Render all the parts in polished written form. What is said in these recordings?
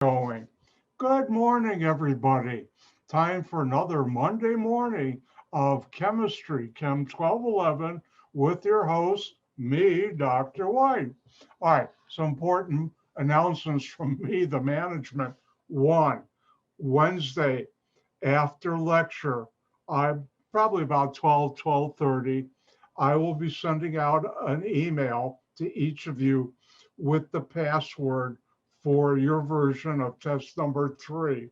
Going. Good morning, everybody. Time for another Monday morning of Chemistry, Chem 1211, with your host, me, Dr. White. All right, some important announcements from me, the management. One, Wednesday after lecture, I probably about 12:30, I will be sending out an email to each of you with the password for your version of test number 3.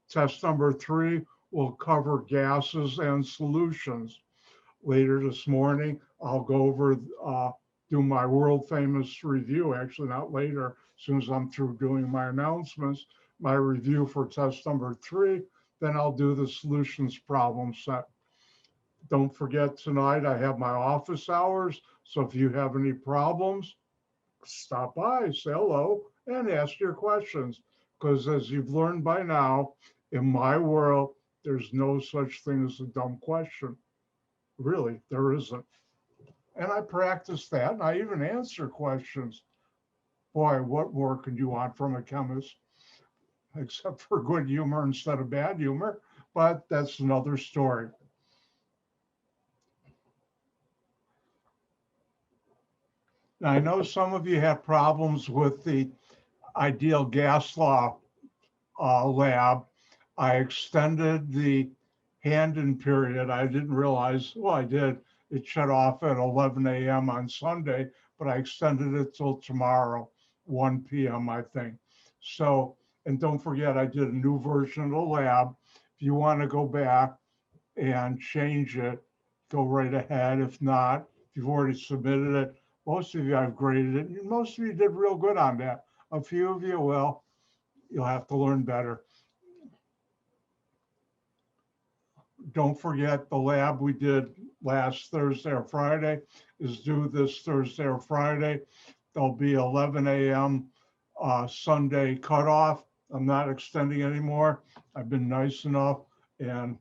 Test number 3 will cover gases and solutions. Later this morning, I'll go over, do my world famous review, actually not later, as soon as I'm through doing my announcements, my review for test number 3, then I'll do the solutions problem set. Don't forget tonight, I have my office hours, so if you have any problems, stop by, say hello, and ask your questions. Because as you've learned by now, in my world, there's no such thing as a dumb question. Really, there isn't. And I practice that, and I even answer questions. Boy, what more could you want from a chemist? Except for good humor instead of bad humor, but that's another story. Now, I know some of you have problems with the ideal gas law lab. I extended the hand-in period. I didn't realize, well, I did. It shut off at 11 a.m. on Sunday, but I extended it till tomorrow, 1 p.m., I think. So, and don't forget, I did a new version of the lab. If you want to go back and change it, go right ahead. If not, if you've already submitted it, most of you I've graded it. And most of you did real good on that. A few of you, well, you'll have to learn better. Don't forget the lab we did last Thursday or Friday is due this Thursday or Friday. There'll be 11 a.m. Sunday cutoff. I'm not extending anymore. I've been nice enough and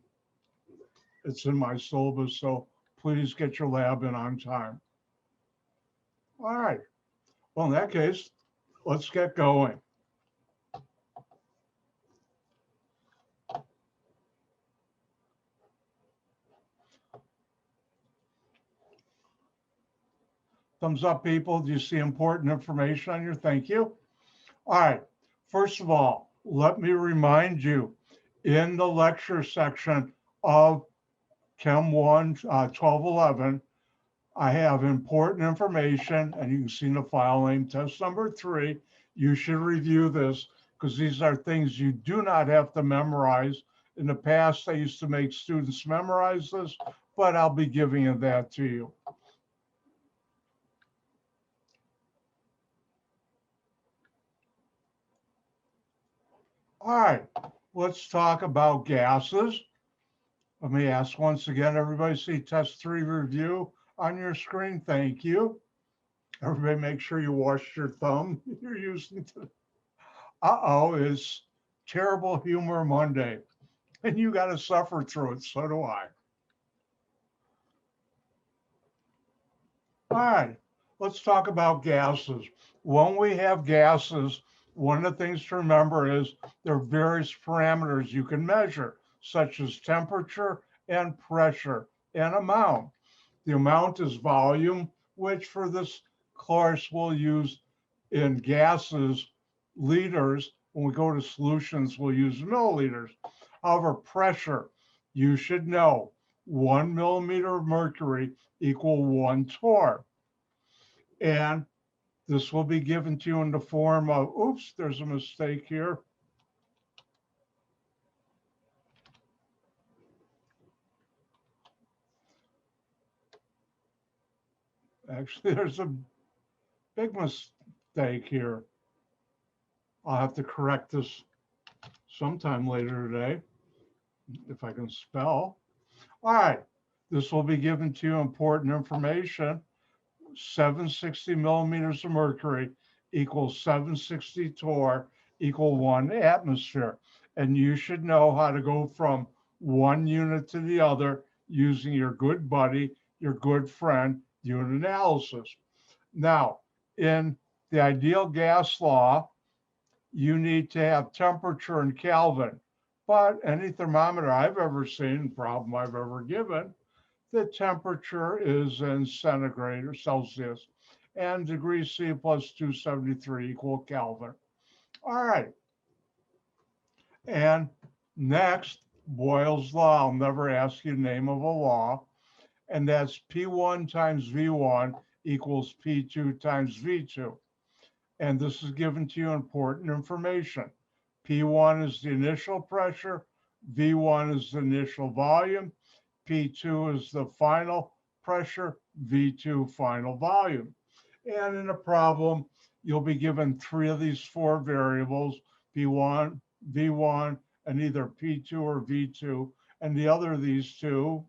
it's in my syllabus, so please get your lab in on time. All right. Well, in that case, let's get going. Thumbs up, people. Do you see important information on your? Thank you. All right. First of all, let me remind you, in the lecture section of Chem 1, 1211, I have important information, and you can see in the file name, test number 3. You should review this because these are things you do not have to memorize. In the past, I used to make students memorize this, but I'll be giving that to you. All right, let's talk about gases. Let me ask once again, everybody see test 3 review on your screen? Thank you. Everybody make sure you wash your thumb you're using to. Uh-oh, it's Terrible Humor Monday. And you got to suffer through it, so do I. All right, let's talk about gases. When we have gases, one of the things to remember is there are various parameters you can measure, such as temperature and pressure and amount. The amount is volume, which for this course we'll use in gases, liters. When we go to solutions, we'll use milliliters. However, pressure, you should know, 1 millimeter of mercury equal 1 torr. And this will be given to you in the form of, oops, there's a mistake here. Actually, there's a big mistake here. I'll have to correct this sometime later today, if I can spell. All right, this will be given to you important information. 760 millimeters of mercury equals 760 torr equal 1 atmosphere. And you should know how to go from one unit to the other using your good buddy, your good friend, unit analysis. Now, in the ideal gas law, you need to have temperature in Kelvin. But any thermometer I've ever seen, problem I've ever given, the temperature is in centigrade or Celsius, and degrees C plus 273 equal Kelvin. All right. And next, Boyle's law. I'll never ask you the name of a law. And that's P1 times V1 equals P2 times V2. And this is given to you important information. P1 is the initial pressure, V1 is the initial volume, P2 is the final pressure, V2 final volume. And in a problem, you'll be given three of these four variables, P1, V1, and either P2 or V2. And the other of these two,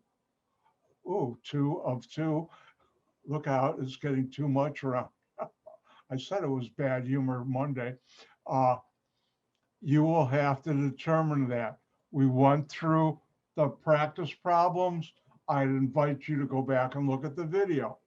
two of two, look out, it's getting too much around. I said it was bad humor Monday. You will have to determine that. We went through the practice problems. I'd invite you to go back and look at the video.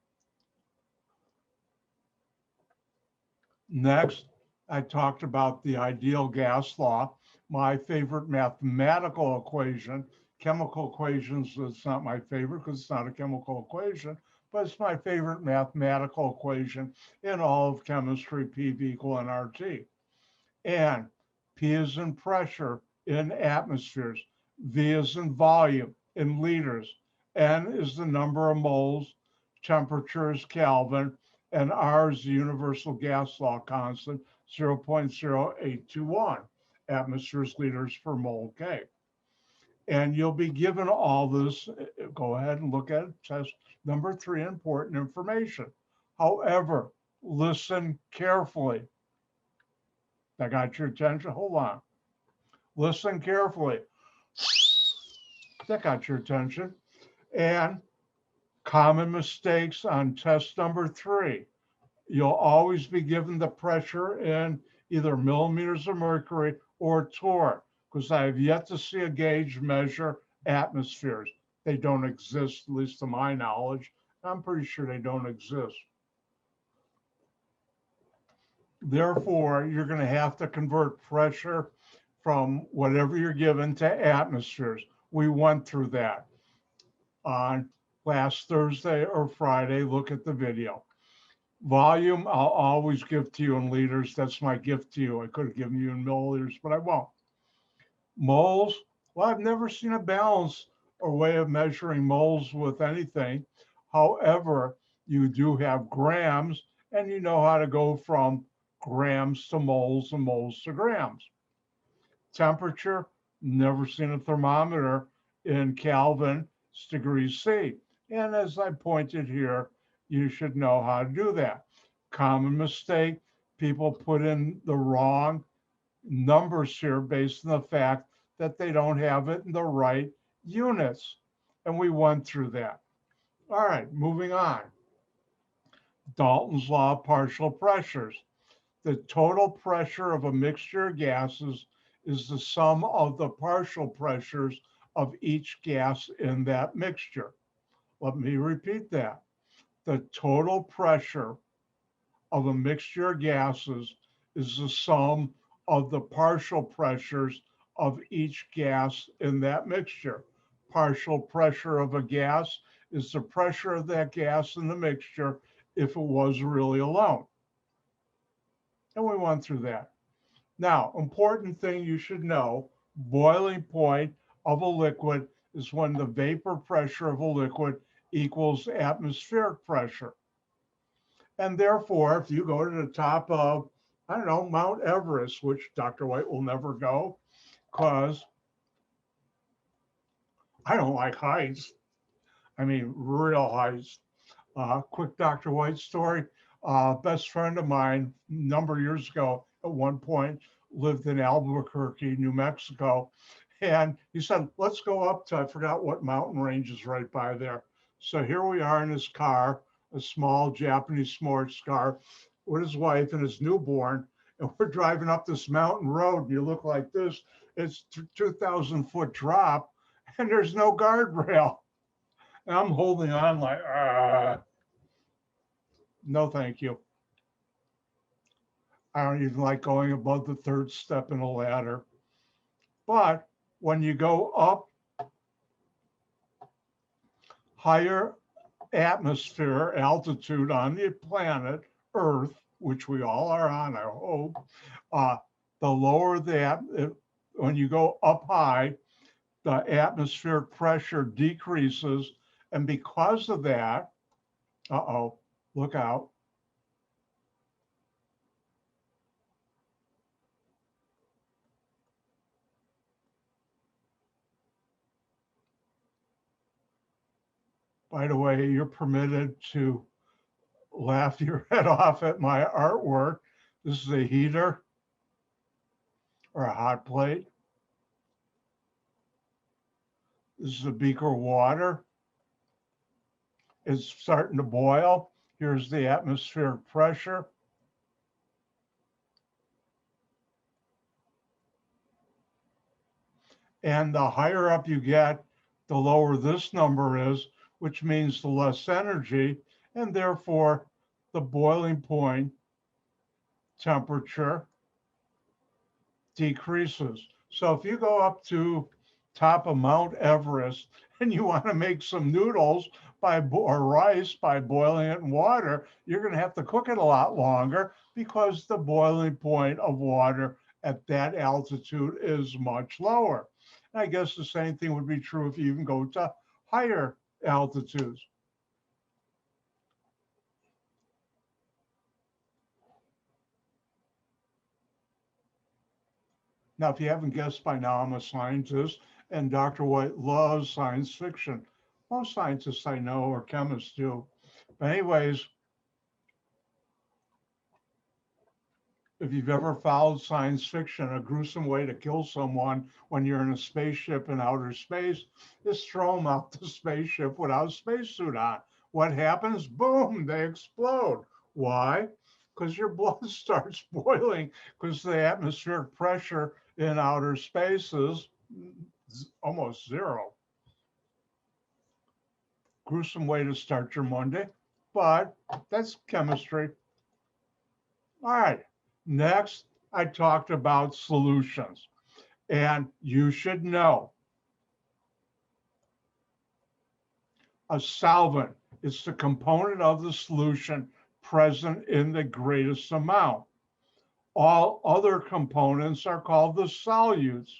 Next, I talked about the ideal gas law, my favorite mathematical equation. Chemical equations, it's not my favorite because it's not a chemical equation, but it's my favorite mathematical equation in all of chemistry, PV equal nRT. And P is in pressure in atmospheres, V is in volume in liters, N is the number of moles, temperature is Kelvin, and R is the universal gas law constant, 0.0821 atmospheres liters per mole K. And you'll be given all this. Go ahead and look at test number 3, important information. However, listen carefully. I got your attention? Hold on. Listen carefully. That got your attention. And common mistakes on test number 3. You'll always be given the pressure in either millimeters of mercury or torr, because I have yet to see a gauge measure atmospheres. They don't exist, at least to my knowledge. I'm pretty sure they don't exist. Therefore, you're going to have to convert pressure from whatever you're given to atmospheres. We went through that on last Thursday or Friday. Look at the video. Volume, I'll always give to you in liters. That's my gift to you. I could have given you in milliliters, but I won't. Moles, well, I've never seen a balance or way of measuring moles with anything. However, you do have grams, and you know how to go from grams to moles and moles to grams. Temperature, never seen a thermometer in Kelvin, it's degrees C. And as I pointed here, you should know how to do that. Common mistake, people put in the wrong numbers here based on the fact that they don't have it in the right units. And we went through that. All right, moving on. Dalton's law of partial pressures. The total pressure of a mixture of gases is the sum of the partial pressures of each gas in that mixture. Let me repeat that. The total pressure of a mixture of gases is the sum of the partial pressures of each gas in that mixture. Partial pressure of a gas is the pressure of that gas in the mixture if it was really alone. And we went through that. Now, important thing you should know, boiling point of a liquid is when the vapor pressure of a liquid equals atmospheric pressure. And therefore, if you go to the top of, I don't know, Mount Everest, which Dr. White will never go, because I don't like heights. I mean, real heights. Quick Dr. White story. Best friend of mine, a number of years ago, at one point, lived in Albuquerque, New Mexico. And he said, let's go up to, I forgot what mountain range is right by there. So here we are in his car, a small Japanese sports car with his wife and his newborn. And we're driving up this mountain road and you look like this. It's 2,000-foot drop and there's no guardrail. And I'm holding on like, no, thank you. I don't even like going above the third step in a ladder. But when you go up higher atmosphere altitude on the planet Earth, which we all are on, I hope, the lower that, when you go up high, the atmospheric pressure decreases. And because of that, uh-oh, look out. By the way, you're permitted to laugh your head off at my artwork. This is a heater or a hot plate. This is a beaker of water. It's starting to boil. Here's the atmospheric pressure. And the higher up you get, the lower this number is, which means the less energy, and therefore the boiling point temperature decreases. So if you go up to top of Mount Everest and you want to make some noodles or rice by boiling it in water, you're going to have to cook it a lot longer because the boiling point of water at that altitude is much lower. And I guess the same thing would be true if you even go to higher altitudes. Now, if you haven't guessed by now, I'm a scientist, and Dr. White loves science fiction. Most scientists I know are chemists too. But anyways, if you've ever followed science fiction, a gruesome way to kill someone when you're in a spaceship in outer space is throw them out the spaceship without a spacesuit on. What happens? Boom, they explode. Why? Because your blood starts boiling because the atmospheric pressure in outer space is almost zero. Gruesome way to start your Monday, but that's chemistry. All right, next I talked about solutions, and you should know a solvent is the component of the solution present in the greatest amount. All other components are called the solutes,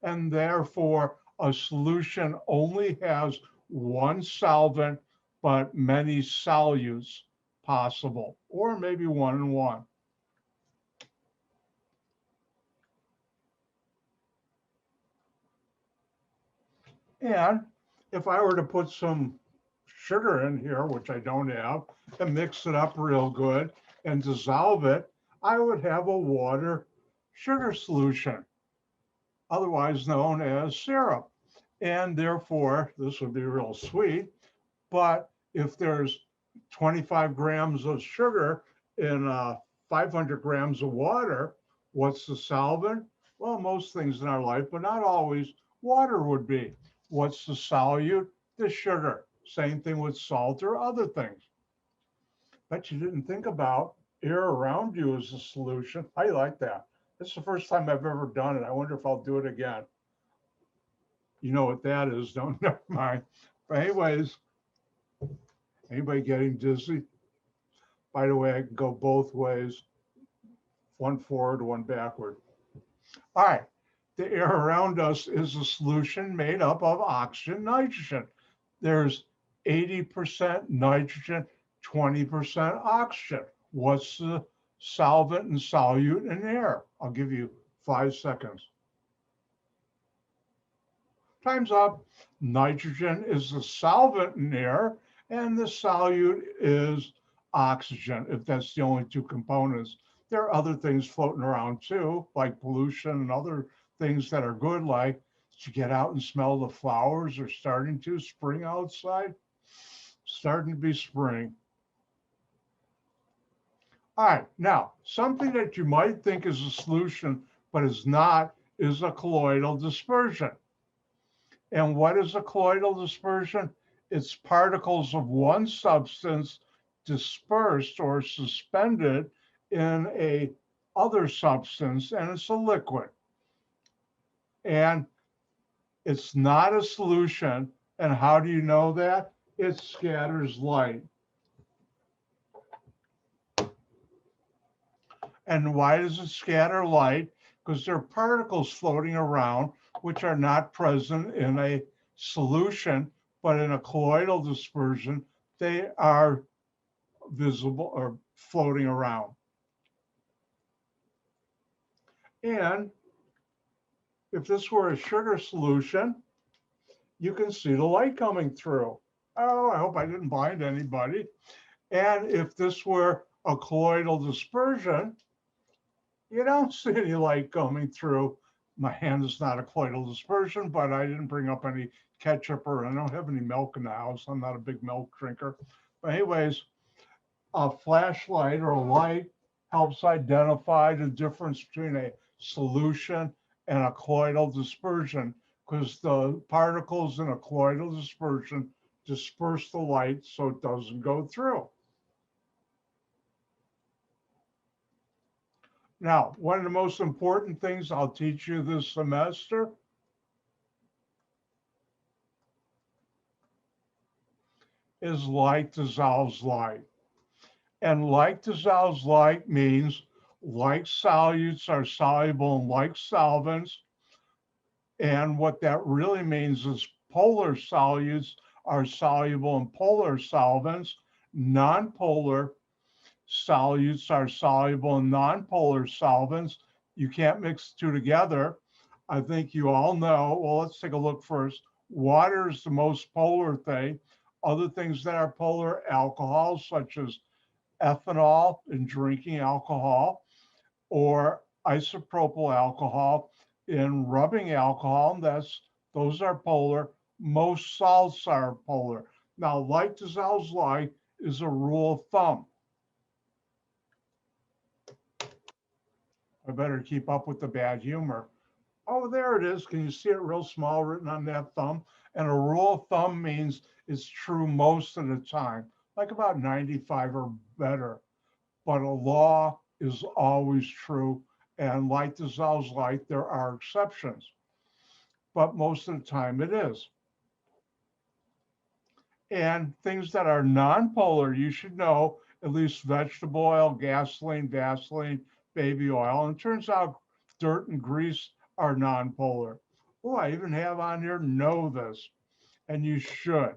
and therefore a solution only has one solvent, but many solutes possible, or maybe one and one. And if I were to put some sugar in here, which I don't have, and mix it up real good and dissolve it, I would have a water sugar solution, otherwise known as syrup. And therefore, this would be real sweet. But if there's 25 grams of sugar in 500 grams of water, what's the solvent? Well, most things in our life, but not always, water would be. What's the solute? The sugar. Same thing with salt or other things. Bet you didn't think about air around you as a solution. I like that. It's the first time I've ever done it. I wonder if I'll do it again. You know what that is, don't never mind. But anyways, anybody getting dizzy? By the way, I can go both ways, one forward, one backward. All right, the air around us is a solution made up of oxygen, nitrogen. There's 80% nitrogen, 20% oxygen. What's the solvent and solute in air? I'll give you 5 seconds. Time's up. Nitrogen is the solvent in air, and the solute is oxygen, if that's the only two components. There are other things floating around too, like pollution and other things that are good, like did you get out and smell the flowers are starting to spring outside? Starting to be spring. All right, now, something that you might think is a solution, but is not, is a colloidal dispersion. And what is a colloidal dispersion? It's particles of one substance dispersed or suspended in a other substance, and it's a liquid. And it's not a solution. And how do you know that? It scatters light. And why does it scatter light? Because there are particles floating around which are not present in a solution, but in a colloidal dispersion, they are visible or floating around. And if this were a sugar solution, you can see the light coming through. Oh, I hope I didn't blind anybody. And if this were a colloidal dispersion, you don't see any light coming through. My hand is not a colloidal dispersion, but I didn't bring up any ketchup or I don't have any milk in the house. I'm not a big milk drinker. But anyways, a flashlight or a light helps identify the difference between a solution and a colloidal dispersion because the particles in a colloidal dispersion disperse the light so it doesn't go through. Now, one of the most important things I'll teach you this semester is light dissolves light. And like dissolves like means like solutes are soluble in like solvents. And what that really means is polar solutes are soluble in polar solvents. Nonpolar solutes are soluble in nonpolar solvents. You can't mix the two together. I think you all know. Well, let's take a look first. Water is the most polar thing. Other things that are polar, alcohols such as ethanol in drinking alcohol, or isopropyl alcohol in rubbing alcohol. Those are polar. Most salts are polar. Now, like dissolves like is a rule of thumb. I better keep up with the bad humor. Oh, there it is. Can you see it real small written on that thumb? And a rule of thumb means it's true most of the time, like about 95 or better. But a law is always true. And like dissolves like, there are exceptions. But most of the time it is. And things that are non-polar, you should know, at least vegetable oil, gasoline, Vaseline, baby oil. And it turns out dirt and grease are non-polar. Oh, I even have on here, know this, and you should.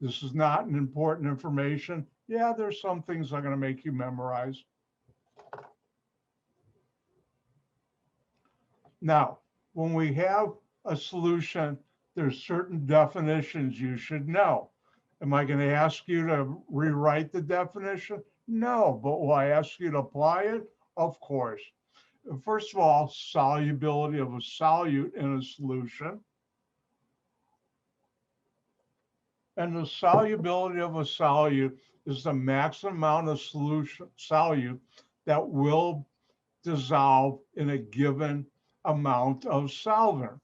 This is not an important information. Yeah, there's some things I'm going to make you memorize. Now, when we have a solution, there's certain definitions you should know. Am I going to ask you to rewrite the definition? No, but will I ask you to apply it? Of course. First of all, solubility of a solute in a solution. And the solubility of a solute is the maximum amount of solute that will dissolve in a given amount of solvent.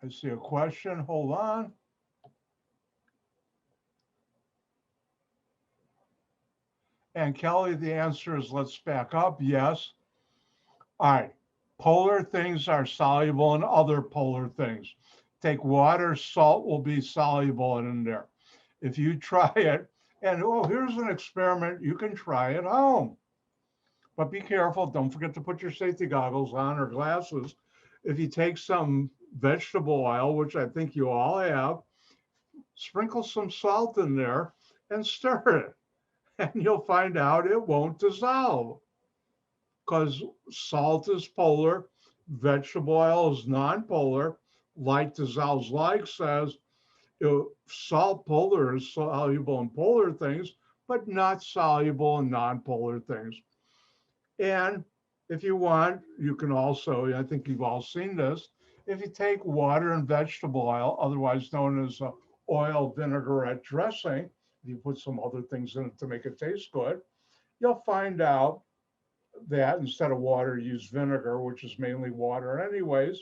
I see a question. Hold on. And Kelly, the answer is let's back up. Yes. All right. Polar things are soluble in other polar things. Take water, salt will be soluble in there. If you try it, and oh, here's an experiment, you can try at home. But be careful, don't forget to put your safety goggles on or glasses. If you take some vegetable oil, which I think you all have, sprinkle some salt in there and stir it. And you'll find out it won't dissolve because salt is polar, vegetable oil is non-polar. Like dissolves like says, salt polar is soluble in polar things, but not soluble in non-polar things. And if you want, you can also, I think you've all seen this, if you take water and vegetable oil, otherwise known as oil vinaigrette dressing, if you put some other things in it to make it taste good, you'll find out that instead of water, use vinegar, which is mainly water anyways,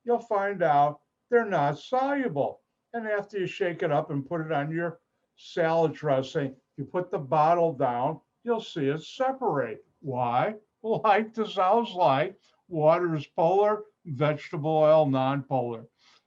you'll find out they're not soluble. And after you shake it up and put it on your salad dressing, you put the bottle down, you'll see it separate. Why? Like dissolves like. Water is polar, vegetable oil non-polar.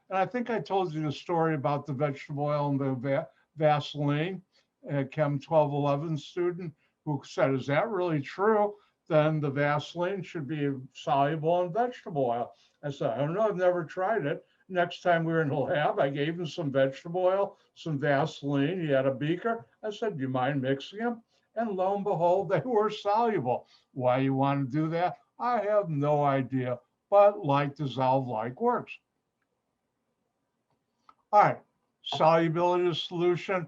And I think I told you the story about the vegetable oil and the Vaseline, a Chem 1211 student who said, is that really true? Then the Vaseline should be soluble in vegetable oil. I said, I don't know, I've never tried it. Next time we were in the lab, I gave him some vegetable oil, some Vaseline. He had a beaker. I said, do you mind mixing them? And lo and behold, they were soluble. Why you want to do that? I have no idea, but like dissolve like works. All right, solubility of solution,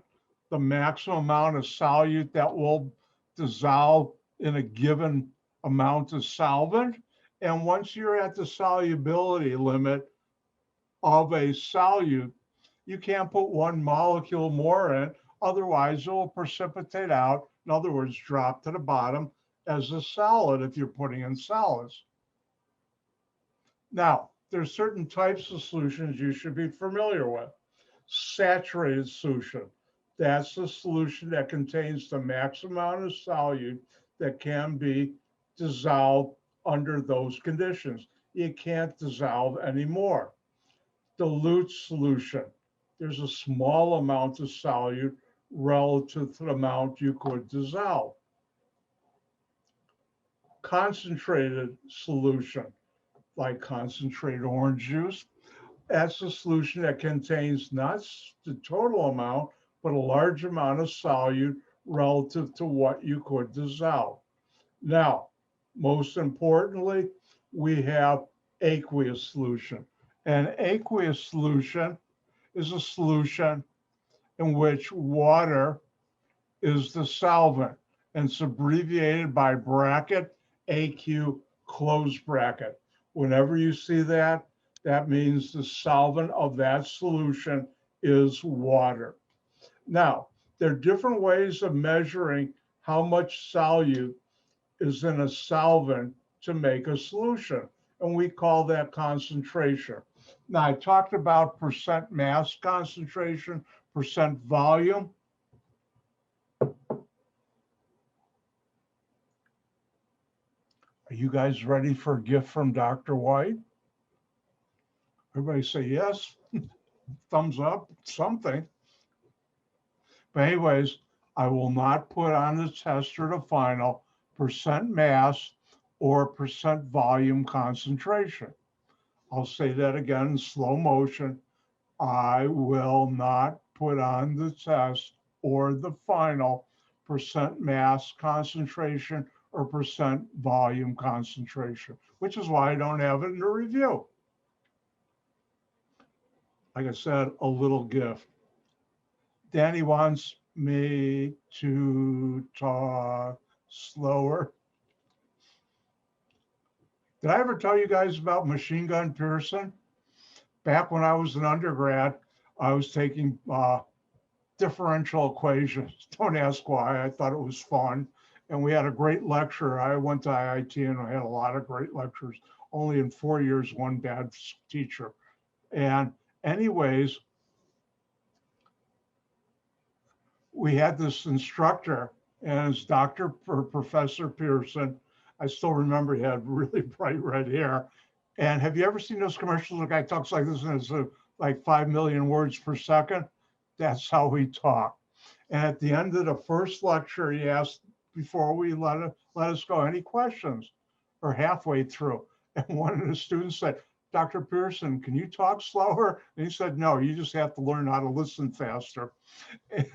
the maximum amount of solute that will dissolve in a given amount of solvent. And once you're at the solubility limit of a solute, you can't put one molecule more in, otherwise it will precipitate out. In other words, drop to the bottom as a solid if you're putting in solids. Now, there's certain types of solutions you should be familiar with. Saturated solution. That's the solution that contains the maximum amount of solute that can be dissolved under those conditions. It can't dissolve anymore. Dilute solution. There's a small amount of solute relative to the amount you could dissolve. Concentrated solution, like concentrated orange juice. That's a solution that contains not the total amount, but a large amount of solute relative to what you could dissolve. Now, most importantly, we have aqueous solution. An aqueous solution is a solution in which water is the solvent, and it's abbreviated by bracket AQ close bracket. Whenever you see that, that means the solvent of that solution is water. Now, there are different ways of measuring how much solute is in a solvent to make a solution, and we call that concentration. Now, I talked about percent mass concentration, percent volume. Are you guys ready for a gift from Dr. White? Everybody say yes. Thumbs up, something. But anyways, I will not put on the test or the final percent mass or percent volume concentration. I'll say that again in slow motion. I will not put on the test or the final percent mass concentration or percent volume concentration, which is why I don't have it in the review. Like I said, a little gift. Danny wants me to talk slower. Did I ever tell you guys about machine gun Pearson? Back when I was an undergrad, I was taking differential equations. Don't ask why, I thought it was fun. And we had a great lecturer. I went to IIT and I had a lot of great lectures. Only in 4 years, one bad teacher. And anyways, we had this instructor, and it's Dr. or Professor Pearson. I still remember he had really bright red hair. And have you ever seen those commercials? The guy talks like this and it's like 5 million words per second. That's how he talked. And at the end of the first lecture, he asked, before we let us go, any questions? Or halfway through. And one of the students said, Dr. Pearson, can you talk slower? And he said, no, you just have to learn how to listen faster. And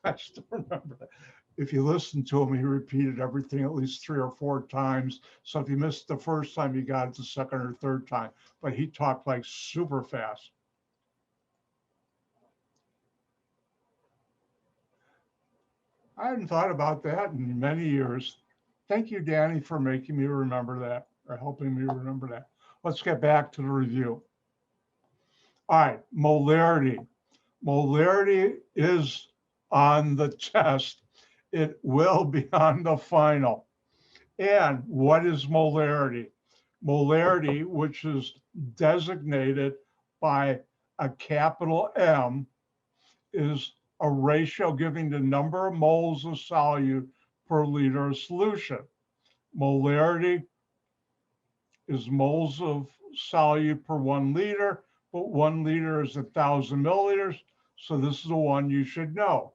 I still remember that. If you listen to him, he repeated everything at least 3 or 4 times. So if you missed the first time, you got it the second or third time. But he talked like super fast. I hadn't thought about that in many years. Thank you, Danny, for making me remember that, or helping me remember that. Let's get back to the review. All right, molarity. Molarity is on the test. It will be on the final. And what is molarity? Molarity, which is designated by a capital M, is a ratio giving the number of moles of solute per liter of solution. Molarity is moles of solute per 1 liter, but 1 liter is 1,000 milliliters. So this is the one you should know.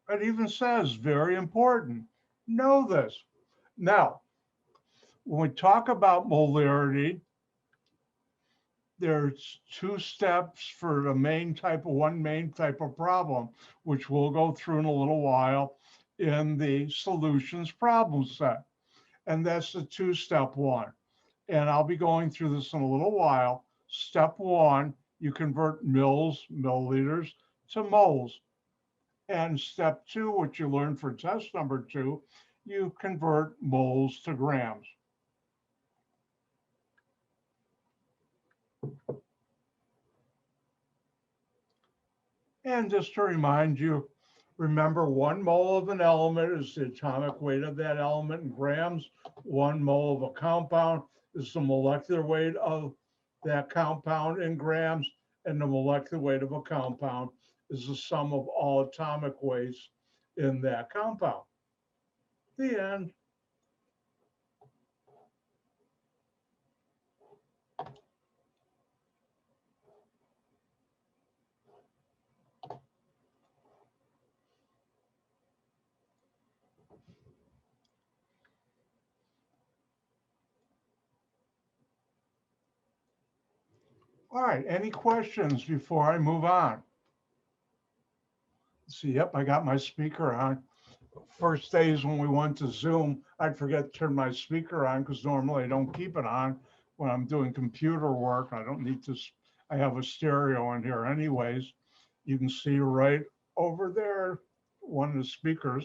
It even says, very important, know this. Now, when we talk about molarity, there's two steps for one main type of problem, which we'll go through in a little while in the solutions problem set. And that's the two-step one. And I'll be going through this in a little while. Step one, you convert milliliters to moles. And step two, which you learned for test number 2, you convert moles to grams. And just to remind you, remember 1 mole of an element is the atomic weight of that element in grams. 1 mole of a compound is the molecular weight of that compound in grams. And the molecular weight of a compound is the sum of all atomic weights in that compound. The end. All right, any questions before I move on? See, yep, I got my speaker on. First days when we went to Zoom, I'd forget to turn my speaker on because normally I don't keep it on when I'm doing computer work. I don't need to, I have a stereo in here anyways. You can see right over there, one of the speakers.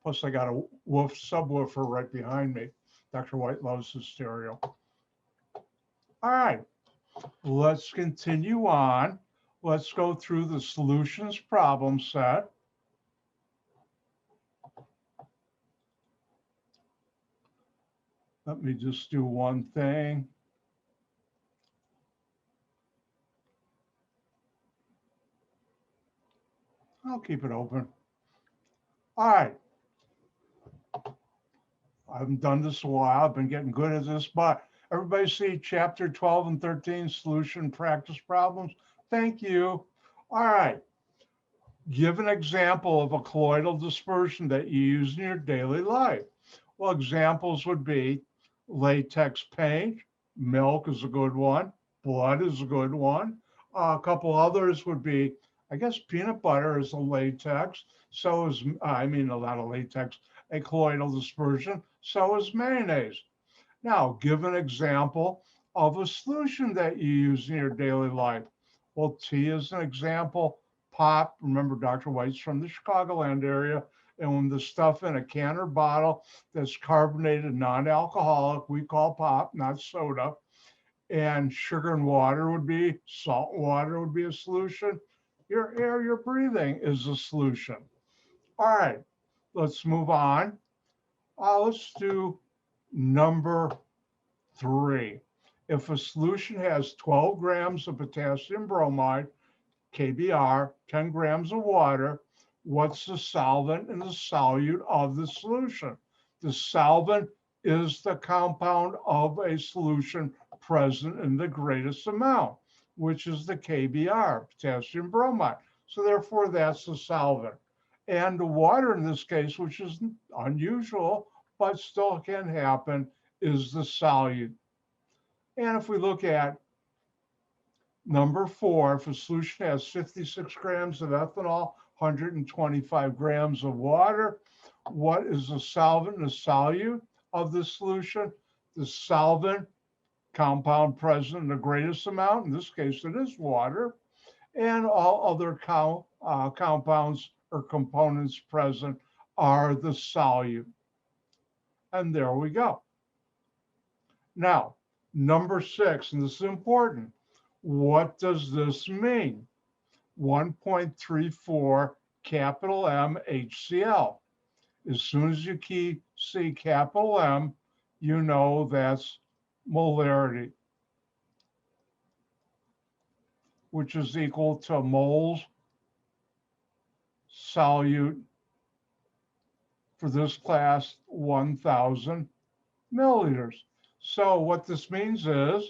Plus I got a subwoofer right behind me. Dr. White loves his stereo. All right, let's continue on. Let's go through the solutions problem set. Let me just do one thing. I'll keep it open. All right. I haven't done this a while. I've been getting good at this, but everybody see chapter 12 and 13, solution practice problems? Thank you. All right. Give an example of a colloidal dispersion that you use in your daily life. Well, examples would be latex paint, milk is a good one, blood is a good one. A couple others would be, I guess peanut butter is a latex, so is, I mean a lot of latex, a colloidal dispersion, so is mayonnaise. Now, give an example of a solution that you use in your daily life. Well, tea is an example. Pop, remember Dr. White's from the Chicagoland area, and when the stuff in a can or bottle that's carbonated, non-alcoholic, we call pop, not soda. And sugar and water would be, salt water would be a solution. Your air you're breathing is a solution. All right, let's move on. Let's do number 3. If a solution has 12 grams of potassium bromide, KBr, 10 grams of water, what's the solvent and the solute of the solution? The solvent is the compound of a solution present in the greatest amount, which is the KBr, potassium bromide. So therefore, that's the solvent. And the water in this case, which is unusual, but still can happen, is the solute. And if we look at number 4, if a solution has 56 grams of ethanol, 125 grams of water, what is the solvent and the solute of the solution? The solvent compound present in the greatest amount, in this case it is water, and all other compounds or components present are the solute. And there we go. Now, number 6, and this is important. What does this mean? 1.34 capital M HCl. As soon as you see capital M, you know that's molarity, which is equal to moles solute for this class, 1,000 milliliters. So what this means is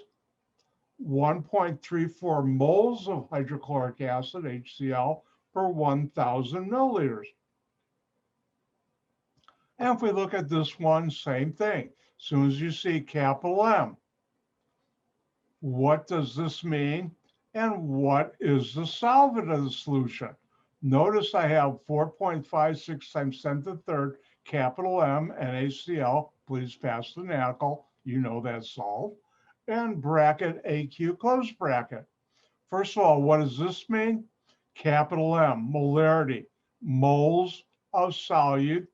1.34 moles of hydrochloric acid, HCl, per 1,000 milliliters. And if we look at this one, same thing. As soon as you see capital M, what does this mean? And what is the solvent of the solution? Notice I have 4.56 times 10 to the third, capital M, NaCl, please pass the Nacl, you know that's solved, and bracket AQ, close bracket. First of all, what does this mean? Capital M, molarity, moles of solute,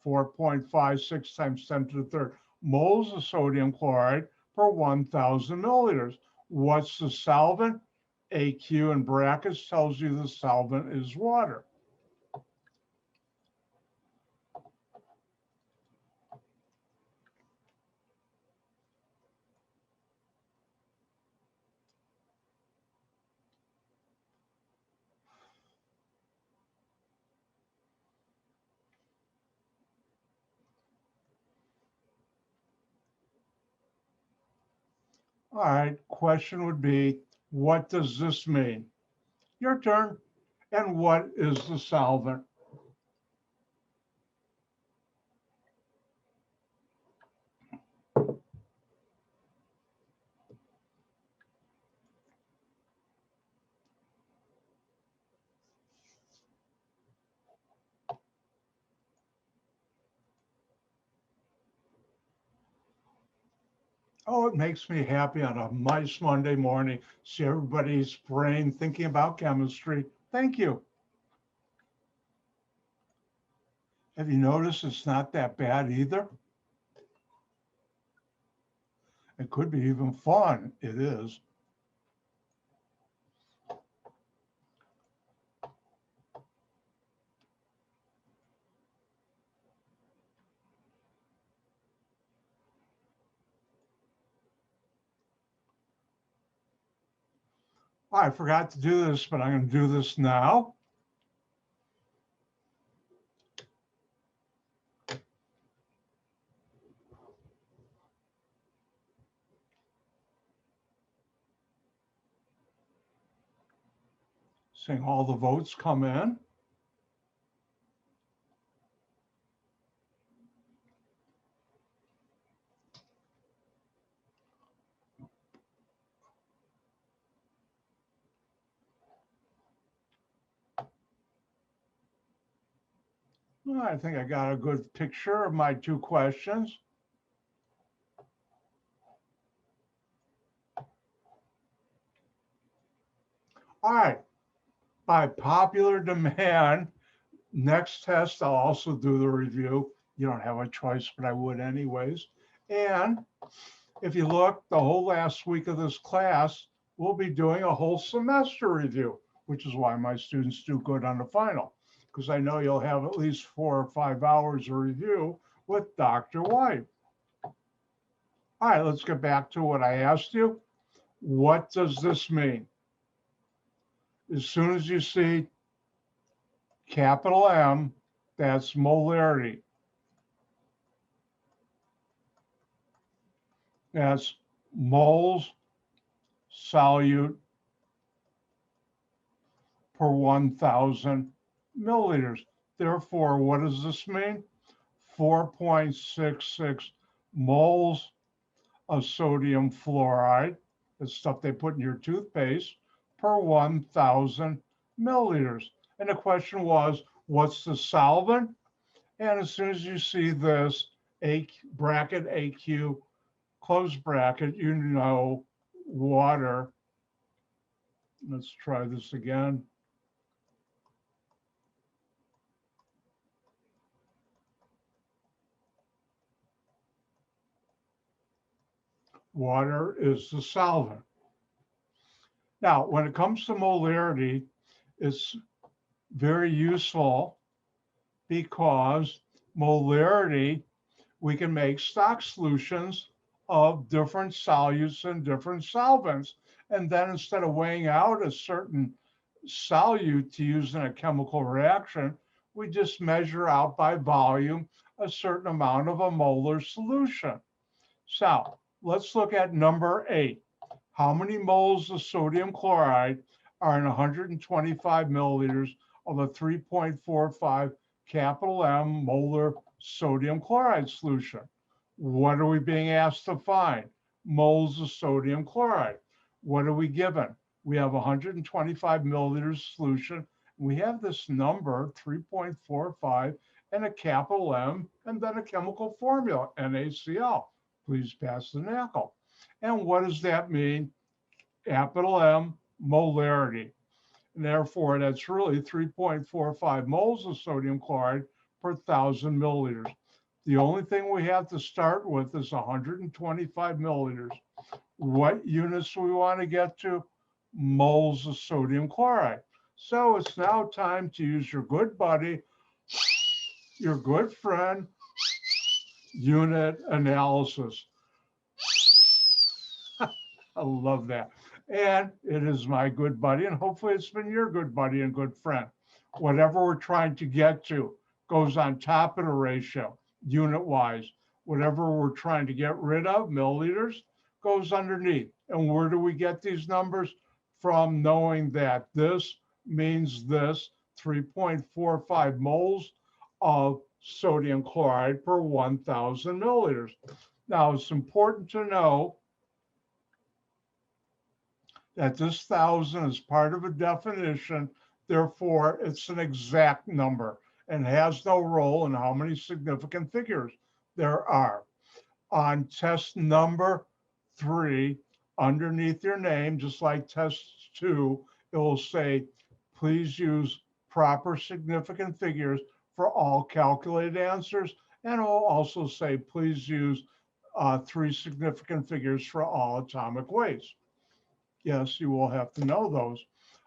4.56 times 10 to the third, moles of sodium chloride per 1,000 milliliters. What's the solvent? AQ in brackets tells you the solvent is water. All right, question would be, what does this mean? Your turn. And what is the solvent? Oh, it makes me happy on a nice Monday morning. See everybody's brain thinking about chemistry. Thank you. Have you noticed it's not that bad either? It could be even fun. It is. Oh, I forgot to do this, but I'm going to do this now. Seeing all the votes come in. I think I got a good picture of my two questions. All right, by popular demand, next test, I'll also do the review. You don't have a choice, but I would anyways. And if you look, the whole last week of this class, we'll be doing a whole semester review, which is why my students do good on the final, because I know you'll have at least 4 or 5 hours of review with Dr. White. All right, let's get back to what I asked you. What does this mean? As soon as you see capital M, that's molarity. That's moles solute per 1,000 milliliters. Therefore, what does this mean? 4.66 moles of sodium fluoride, that's stuff they put in your toothpaste, per 1,000 milliliters. And the question was, what's the solvent? And as soon as you see this bracket AQ, close bracket, you know water. Let's try this again. Water is the solvent. Now, when it comes to molarity, it's very useful because molarity, we can make stock solutions of different solutes and different solvents. And then instead of weighing out a certain solute to use in a chemical reaction, we just measure out by volume a certain amount of a molar solution. So let's look at number 8. How many moles of sodium chloride are in 125 milliliters of a 3.45 capital M molar sodium chloride solution? What are we being asked to find? Moles of sodium chloride. What are we given? We have 125 milliliters solution. We have this number, 3.45, and a capital M, and then a chemical formula, NaCl. Please pass the Nacl. And what does that mean? Capital M, molarity. And therefore, that's really 3.45 moles of sodium chloride per 1,000 milliliters. The only thing we have to start with is 125 milliliters. What units do we want to get to? Moles of sodium chloride. So it's now time to use your good buddy, your good friend, unit analysis. I love that. And it is my good buddy, and hopefully it's been your good buddy and good friend. Whatever we're trying to get to goes on top of the ratio, unit-wise. Whatever we're trying to get rid of, milliliters, goes underneath. And where do we get these numbers? From knowing that this means this, 3.45 moles of sodium chloride per 1,000 milliliters. Now, it's important to know that this 1,000 is part of a definition, therefore it's an exact number and has no role in how many significant figures there are. On test number 3, underneath your name, just like test 2, it will say, please use proper significant figures for all calculated answers, and it will also say, please use 3 significant figures for all atomic weights. Yes, you will have to know those.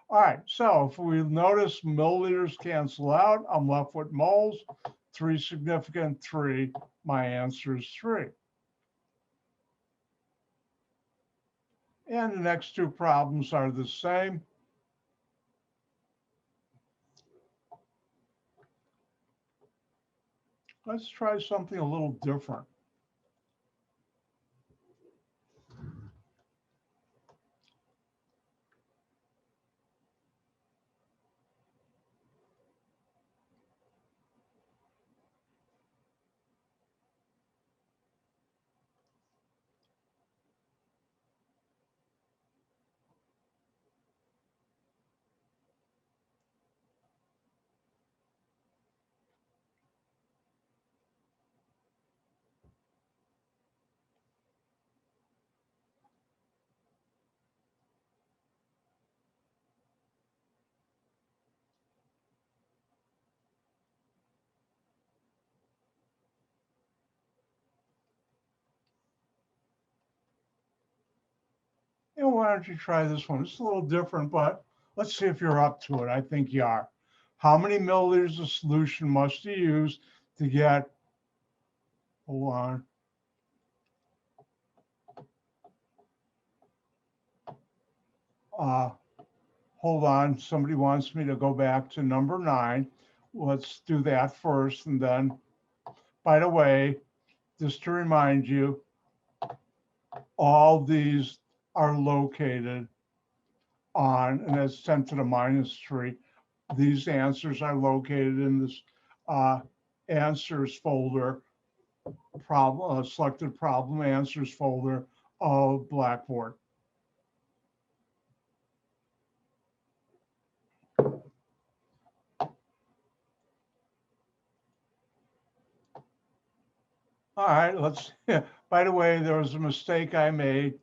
All right, so if we notice milliliters cancel out, I'm left with moles, 3 significant, 3. My answer is 3. And the next 2 problems are the same. Let's try something a little different. And why don't you try this one? It's a little different, but let's see if you're up to it. I think you are. How many milliliters of solution must you use to get, hold on, somebody wants me to go back to number 9. Let's do that first. And then, by the way, just to remind you, all these are located on, and that's 10 to the minus 3. These answers are located in this answers folder, selected problem answers folder of Blackboard. All right, let's, by the way, there was a mistake I made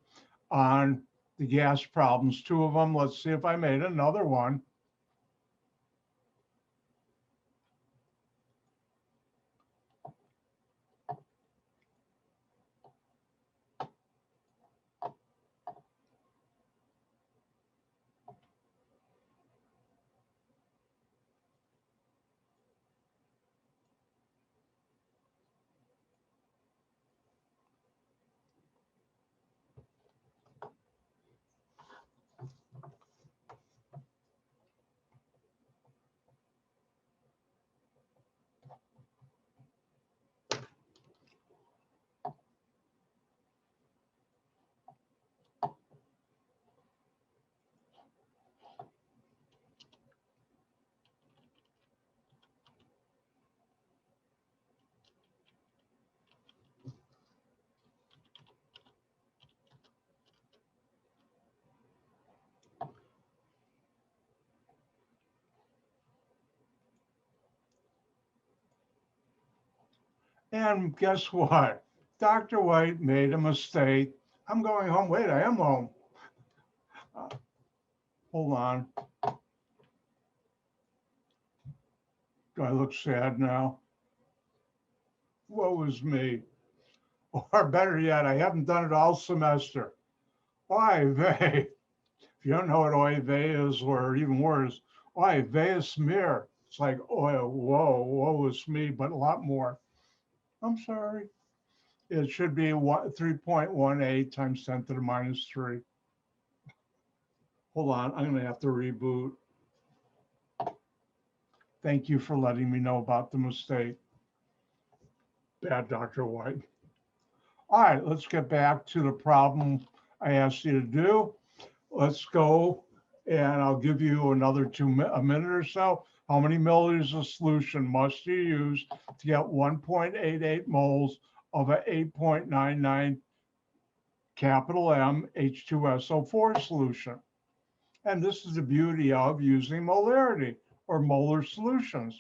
on the gas problems, 2 of them. Let's see if I made another one. And guess what? Dr. White made a mistake. I'm going home. Wait, I am home. Hold on. Do I look sad now? Woe is me. Or better yet, I haven't done it all semester. Oy vey. If you don't know what oy vey is, or even worse, oy vey is smear. It's like, oh, whoa, woe is me, but a lot more. I'm sorry. It should be 3.18 times 10 to the minus 3. Hold on, I'm going to have to reboot. Thank you for letting me know about the mistake. Bad Dr. White. All right, let's get back to the problem I asked you to do. Let's go, and I'll give you another a minute or so. How many milliliters of solution must you use to get 1.88 moles of a 8.99 capital M H2SO4 solution? And this is the beauty of using molarity or molar solutions.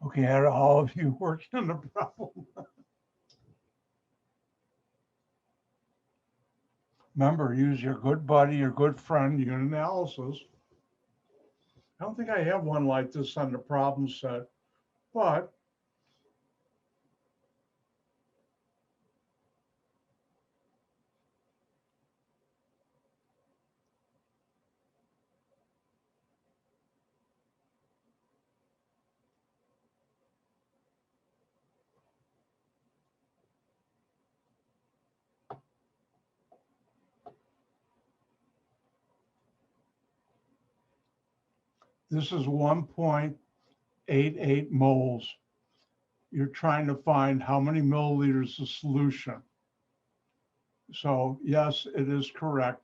Okay, out of all of you working on the problem. Remember, use your good buddy, your good friend, unit analysis. I don't think I have one like this on the problem set, but this is 1.88 moles. You're trying to find how many milliliters of solution. So yes, it is correct.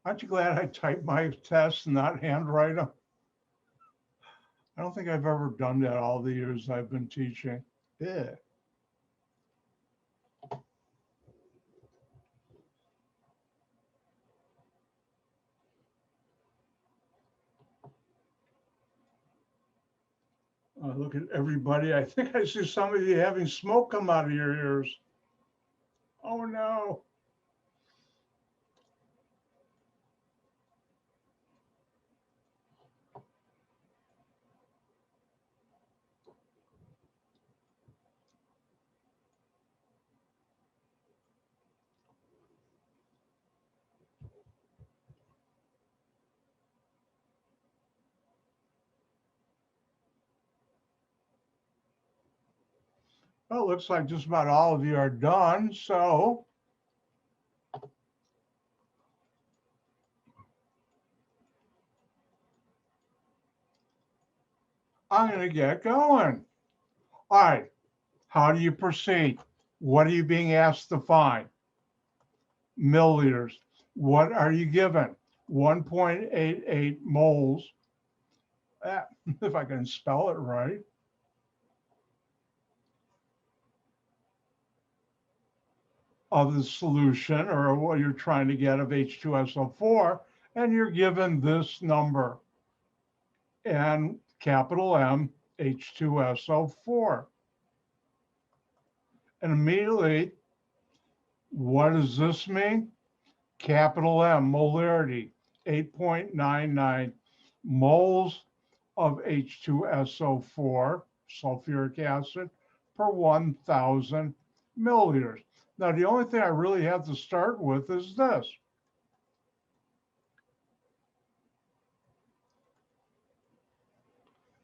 Aren't you glad I typed my tests and not handwrite them? I don't think I've ever done that all the years I've been teaching. Yeah. Look at everybody. I think I see some of you having smoke come out of your ears. Oh no. Well, it looks like just about all of you are done. So I'm going to get going. All right. How do you proceed? What are you being asked to find? Milliliters. What are you given? 1.88 moles. If I can spell it right. Of the solution, or what you're trying to get, of H2SO4, and you're given this number, and capital M H2SO4. And immediately, what does this mean? Capital M, molarity, 8.99 moles of H2SO4, sulfuric acid, per 1,000 milliliters. Now, the only thing I really have to start with is this.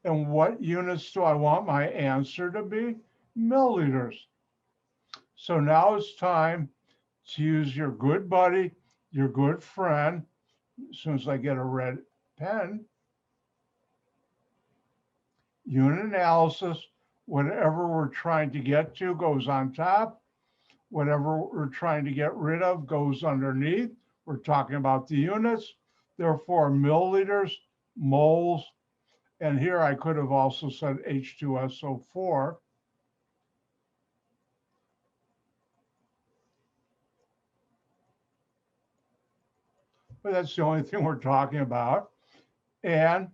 And what units do I want my answer to be? Milliliters. So now it's time to use your good buddy, your good friend. As soon as I get a red pen, unit analysis, whatever we're trying to get to goes on top. Whatever we're trying to get rid of goes underneath. We're talking about the units. Therefore, milliliters, moles, and here I could have also said H2SO4. But that's the only thing we're talking about. And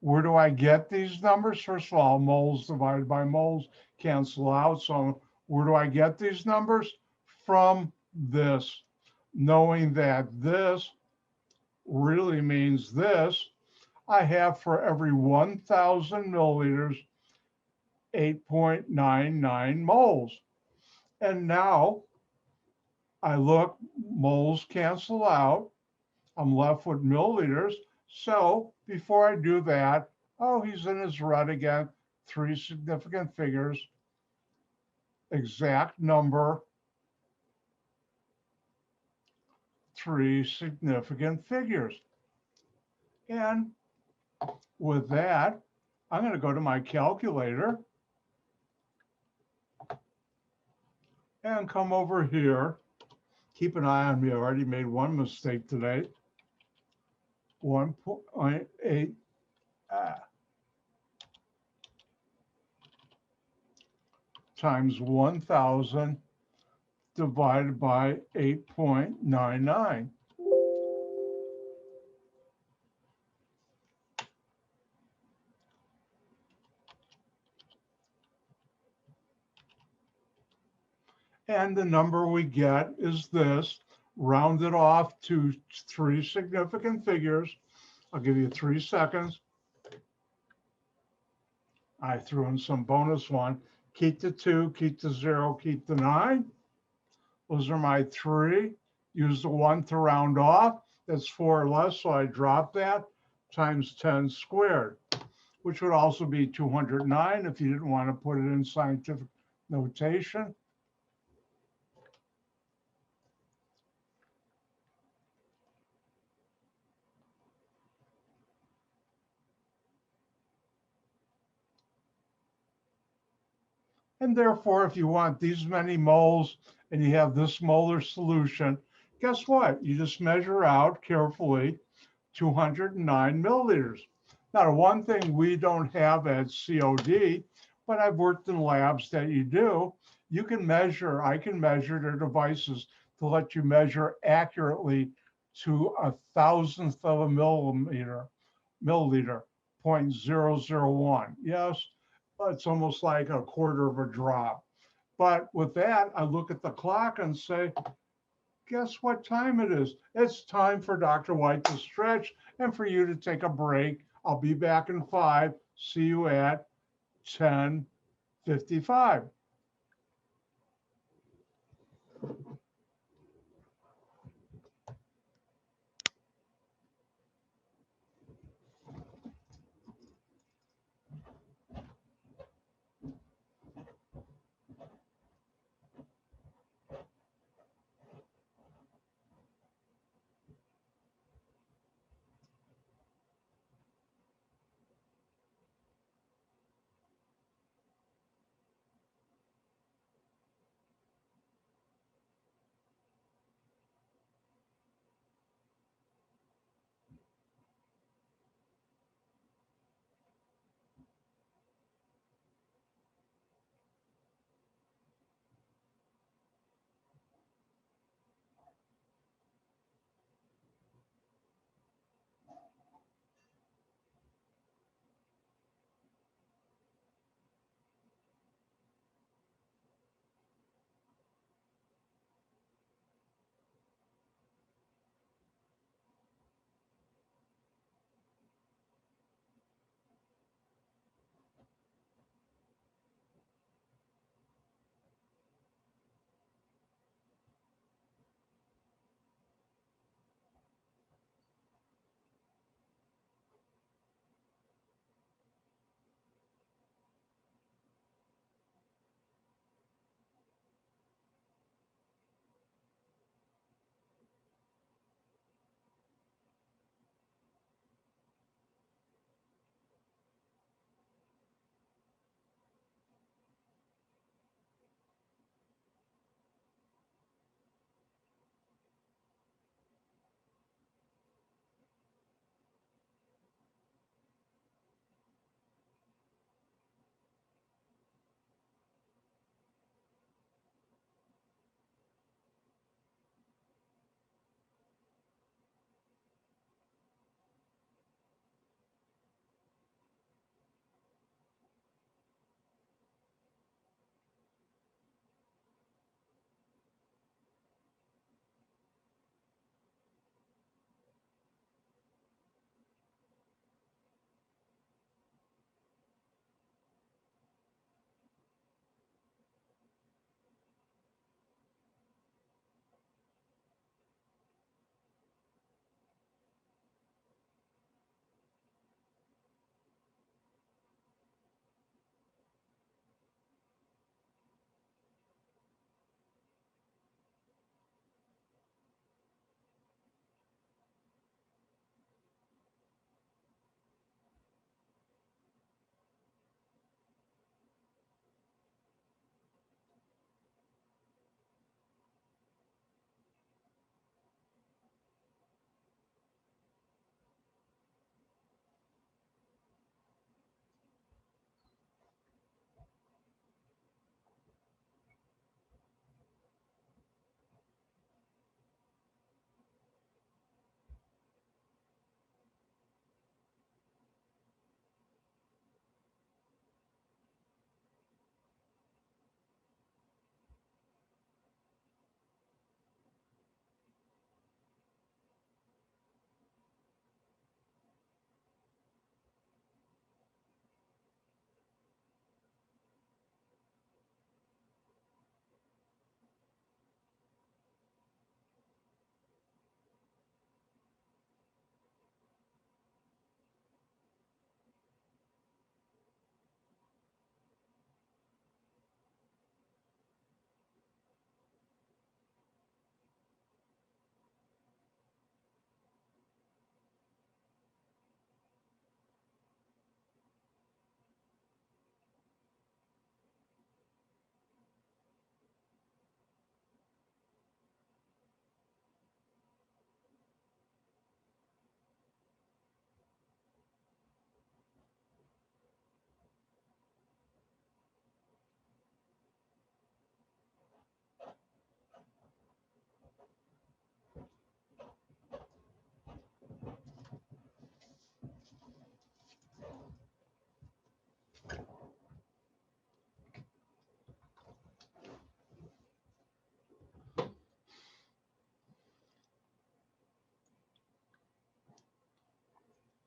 where do I get these numbers? First of all, moles divided by moles cancel out. So where do I get these numbers? From this, knowing that this really means this. I have for every 1,000 milliliters, 8.99 moles. And now I look, moles cancel out. I'm left with milliliters. So before I do that, oh, he's in his red again, 3 significant figures, exact number, 3 significant figures. And with that, I'm going to go to my calculator and come over here. Keep an eye on me. I already made one mistake today. 1.8 times 1,000 divided by 8.99. And the number we get is this, rounded off to 3 significant figures. I'll give you 3 seconds. I threw in some bonus one. Keep the 2, keep the 0, keep the 9. Those are my 3. Use the 1 to round off. That's 4 or less, so I drop that, times 10 squared, which would also be 209 if you didn't want to put it in scientific notation. And therefore, if you want these many moles and you have this molar solution, guess what? You just measure out carefully 209 milliliters. Now, one thing we don't have at COD, but I've worked in labs that you do, you can measure, I can measure their devices to let you measure accurately to 1,000th of a milliliter, 0.001. Yes, it's almost like a quarter of a drop. But with that, I look at the clock and say, guess what time it is? It's time for Dr. White to stretch and for you to take a break. I'll be back in 5. See you at 10:55.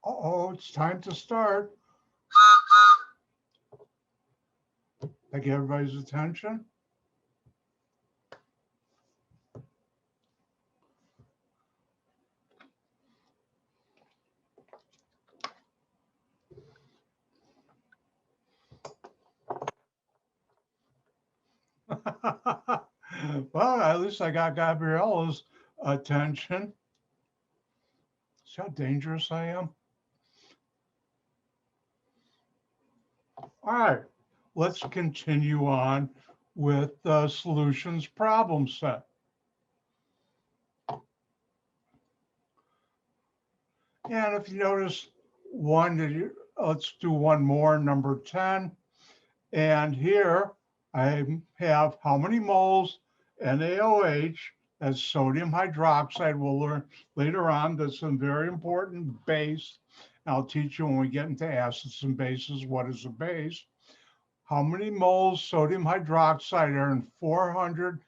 Uh-oh, it's time to start. I get everybody's attention. Well, at least I got Gabriella's attention. See how dangerous I am? All right, let's continue on with the solutions problem set. And if you notice let's do one more, number 10. And here I have how many moles NaOH, that's sodium hydroxide. We'll learn later on that's a very important base. I'll teach you when we get into acids and bases, what is a base. How many moles sodium hydroxide are in 456.7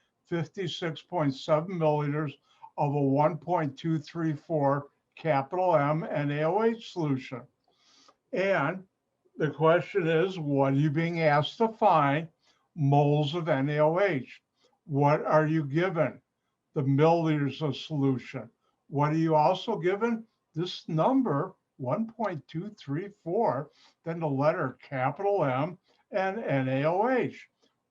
milliliters of a 1.234 capital M NaOH solution? And the question is, what are you being asked to find? Moles of NaOH. What are you given? The milliliters of solution. What are you also given? This number, 1.234, then the letter capital M and NaOH.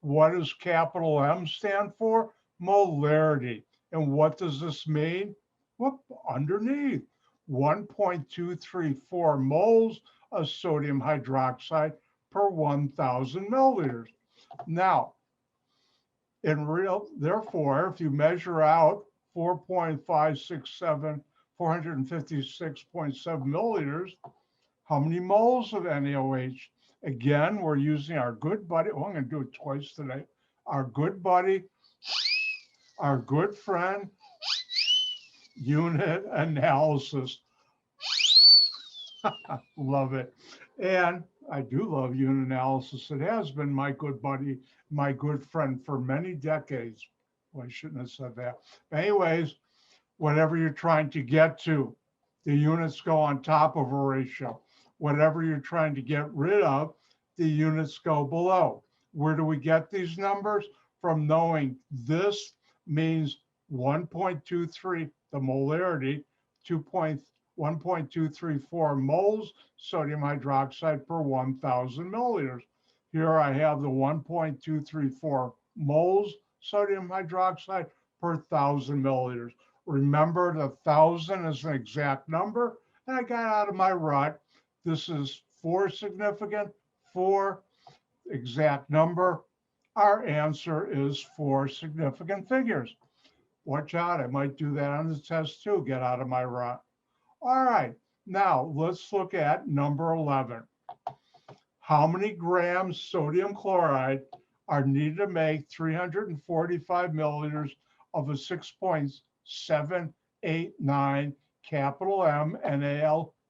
What does capital M stand for? Molarity. And what does this mean? Whoop, underneath, 1.234 moles of sodium hydroxide per 1,000 milliliters. Now, therefore, if you measure out 4.567, 456.7 milliliters, how many moles of NaOH? Again, we're using our good buddy. Oh, I'm going to do it twice today. Our good buddy, our good friend, unit analysis. Love it. And I do love unit analysis. It has been my good buddy, my good friend for many decades. Well, I shouldn't have said that. But anyways, whatever you're trying to get to, the units go on top of a ratio. Whatever you're trying to get rid of, the units go below. Where do we get these numbers? From knowing this means 1.23, the molarity, 1.234 moles sodium hydroxide per 1,000 milliliters. Here I have the 1.234 moles sodium hydroxide per 1,000 milliliters. Remember, the 1,000 is an exact number, and I got out of my rut. This is 4 significant, 4 exact number. Our answer is 4 significant figures. Watch out, I might do that on the test too, get out of my rut. All right, now let's look at number 11. How many grams sodium chloride are needed to make 345 milliliters of a 6.789 capital M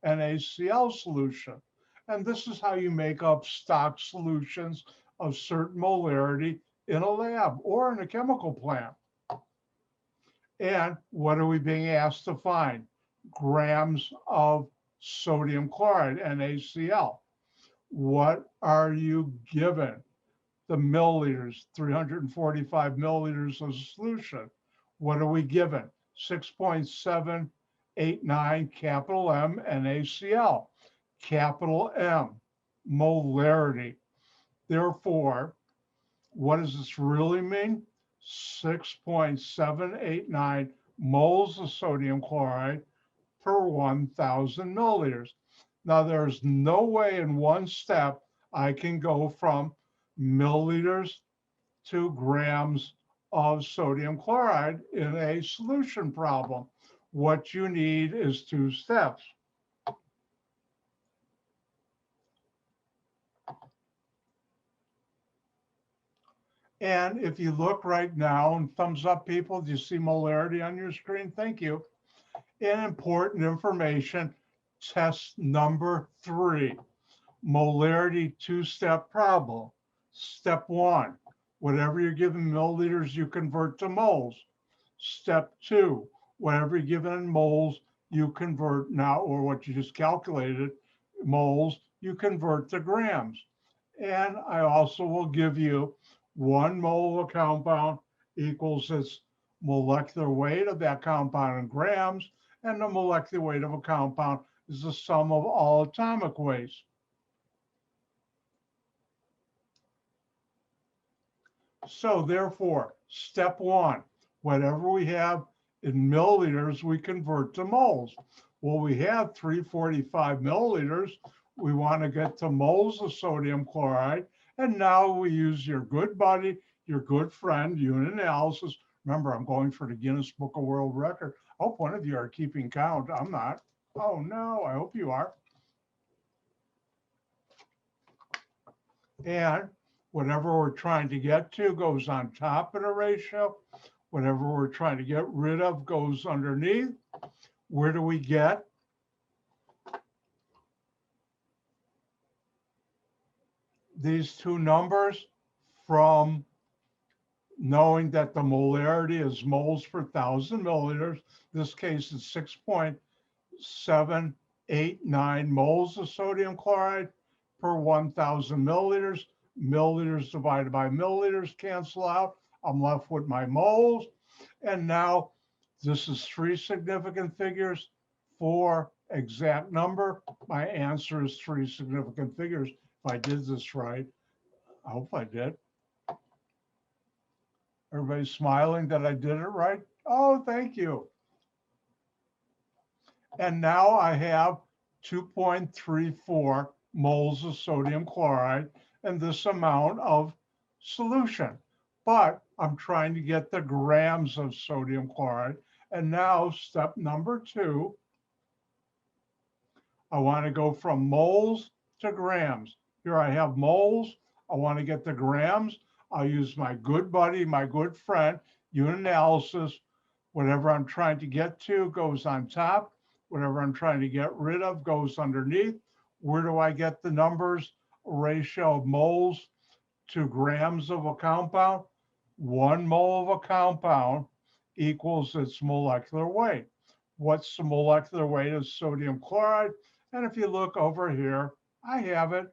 NaCl solution? And this is how you make up stock solutions of certain molarity in a lab or in a chemical plant. And what are we being asked to find? Grams of sodium chloride, NaCl. What are you given? The milliliters, 345 milliliters of solution. What are we given? 6.789 capital M NaCl. Capital M, molarity. Therefore, what does this really mean? 6.789 moles of sodium chloride per 1,000 milliliters. Now, there's no way in one step I can go from milliliters to grams of sodium chloride in a solution problem. What you need is 2 steps. And if you look right now, and thumbs up, people, do you see molarity on your screen? Thank you. And important information, test number 3, molarity 2-step problem. Step 1, whatever you're given milliliters, you convert to moles. Step 2, whatever you're given in moles, you convert now, or what you just calculated, moles, you convert to grams. And I also will give you 1 mole of a compound equals its molecular weight of that compound in grams, and the molecular weight of a compound is the sum of all atomic weights. So therefore, step 1, whatever we have in milliliters, we convert to moles. Well, we have 345 milliliters. We want to get to moles of sodium chloride. And now we use your good buddy, your good friend, unit analysis. Remember, I'm going for the Guinness Book of World Record. I hope one of you are keeping count. I'm not. Oh, no, I hope you are. And whatever we're trying to get to goes on top of the ratio. Whatever we're trying to get rid of goes underneath. Where do we get? These two numbers from knowing that the molarity is moles per 1,000 milliliters. This case is 6.789 moles of sodium chloride per 1,000 milliliters. Milliliters divided by milliliters cancel out. I'm left with my moles. And now this is 3 significant figures, 4 exact number. My answer is 3 significant figures. If I did this right, I hope I did. Everybody's smiling that I did it right. Oh, thank you. And now I have 2.34 moles of sodium chloride and this amount of solution. But I'm trying to get the grams of sodium chloride. And now step number 2, I want to go from moles to grams. Here I have moles. I want to get the grams. I'll use my good buddy, my good friend, unit analysis. Whatever I'm trying to get to goes on top. Whatever I'm trying to get rid of goes underneath. Where do I get the numbers? Ratio of moles to grams of a compound. 1 mole of a compound equals its molecular weight. What's the molecular weight of sodium chloride? And if you look over here, I have it.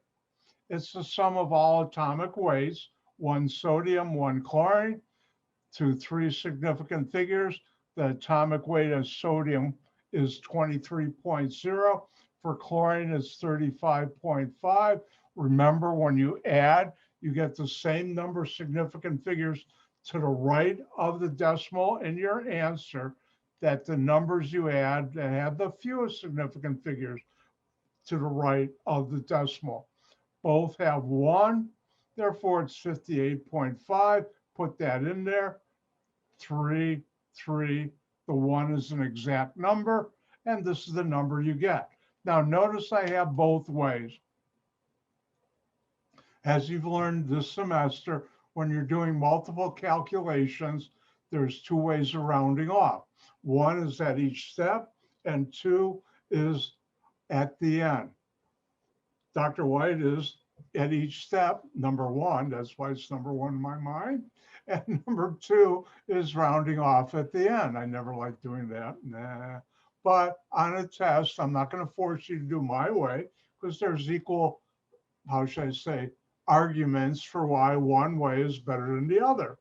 It's the sum of all atomic weights, 1 sodium, 1 chlorine, to 3 significant figures. The atomic weight of sodium is 23.0. For chlorine, it's 35.5. Remember, when you add, you get the same number of significant figures to the right of the decimal in your answer that the numbers you add that have the fewest significant figures to the right of the decimal. Both have 1, therefore it's 58.5. Put that in there. 3, 3. The 1 is an exact number, and this is the number you get. Now notice I have both ways. As you've learned this semester, when you're doing multiple calculations, there's 2 ways of rounding off. 1 is at each step, and 2 is at the end. Dr. White is at each step, number 1, that's why it's number 1 in my mind, and number 2 is rounding off at the end. I never like doing that, nah. But on a test, I'm not going to force you to do my way, because there's equal, how should I say, arguments for why one way is better than the other.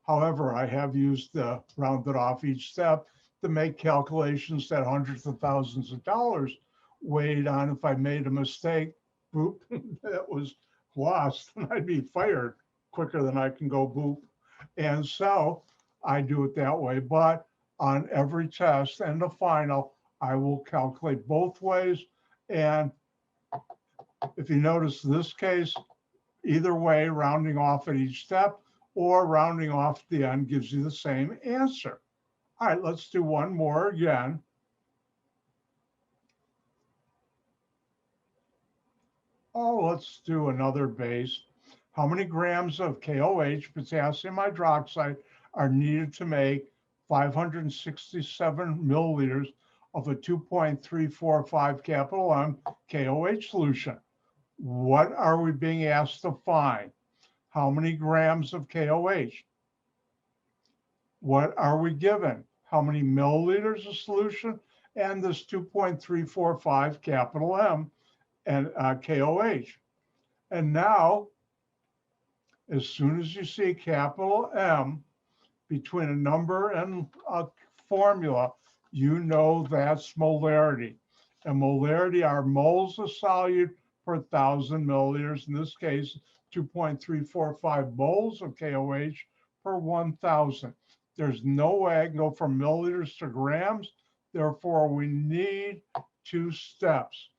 However, I have used the rounded off each step to make calculations that hundreds of thousands of dollars weighed on. If I made a mistake, boop, that was lost, and I'd be fired quicker than I can go boop. And so I do it that way. But on every test and the final, I will calculate both ways. And if you notice this case, either way, rounding off at each step or rounding off at the end gives you the same answer. All right, let's do one more again. Oh, let's do another base. How many grams of KOH, potassium hydroxide, are needed to make 567 milliliters of a 2.345 capital M KOH solution? What are we being asked to find? How many grams of KOH? What are we given? How many milliliters of solution? and this 2.345 capital M and KOH. And now, as soon as you see capital M between a number and a formula, you know that's molarity. And molarity are moles of solute per 1,000 milliliters. In this case, 2.345 moles of KOH per 1,000. There's no way I can go from milliliters to grams. Therefore, we need two steps.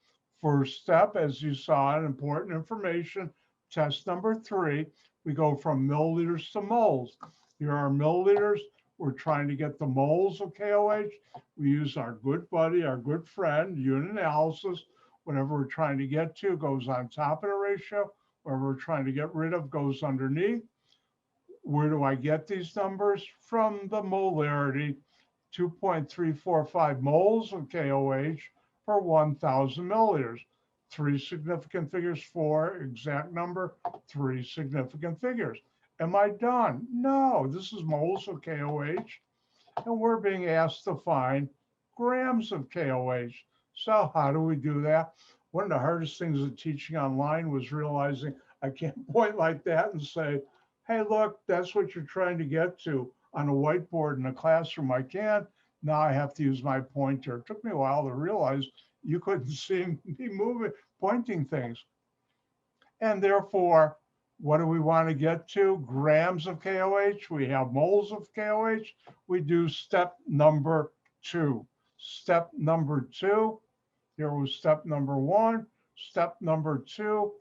First step, as you saw in important information, test number 3, we go from milliliters to moles. Here are milliliters. We're trying to get the moles of KOH. We use our good buddy, our good friend, unit analysis. Whatever we're trying to get to goes on top of the ratio. Whatever we're trying to get rid of goes underneath. Where do I get these numbers? From the molarity, 2.345 moles of KOH per 1,000 milliliters. 3 significant figures, 4 exact number, 3 significant figures. Am I done? No, this is moles of KOH, and we're being asked to find grams of KOH. So how do we do that? One of the hardest things of teaching online was realizing I can't point like that and say, hey, look, that's what you're trying to get to on a whiteboard in a classroom. I can't. Now I have to use my pointer. It took me a while to realize you couldn't see me moving, pointing things. And therefore, what do we want to get to? Grams of KOH. We have moles of KOH. We do step number 2. Step number 2. Here was step number 1. Step number 2.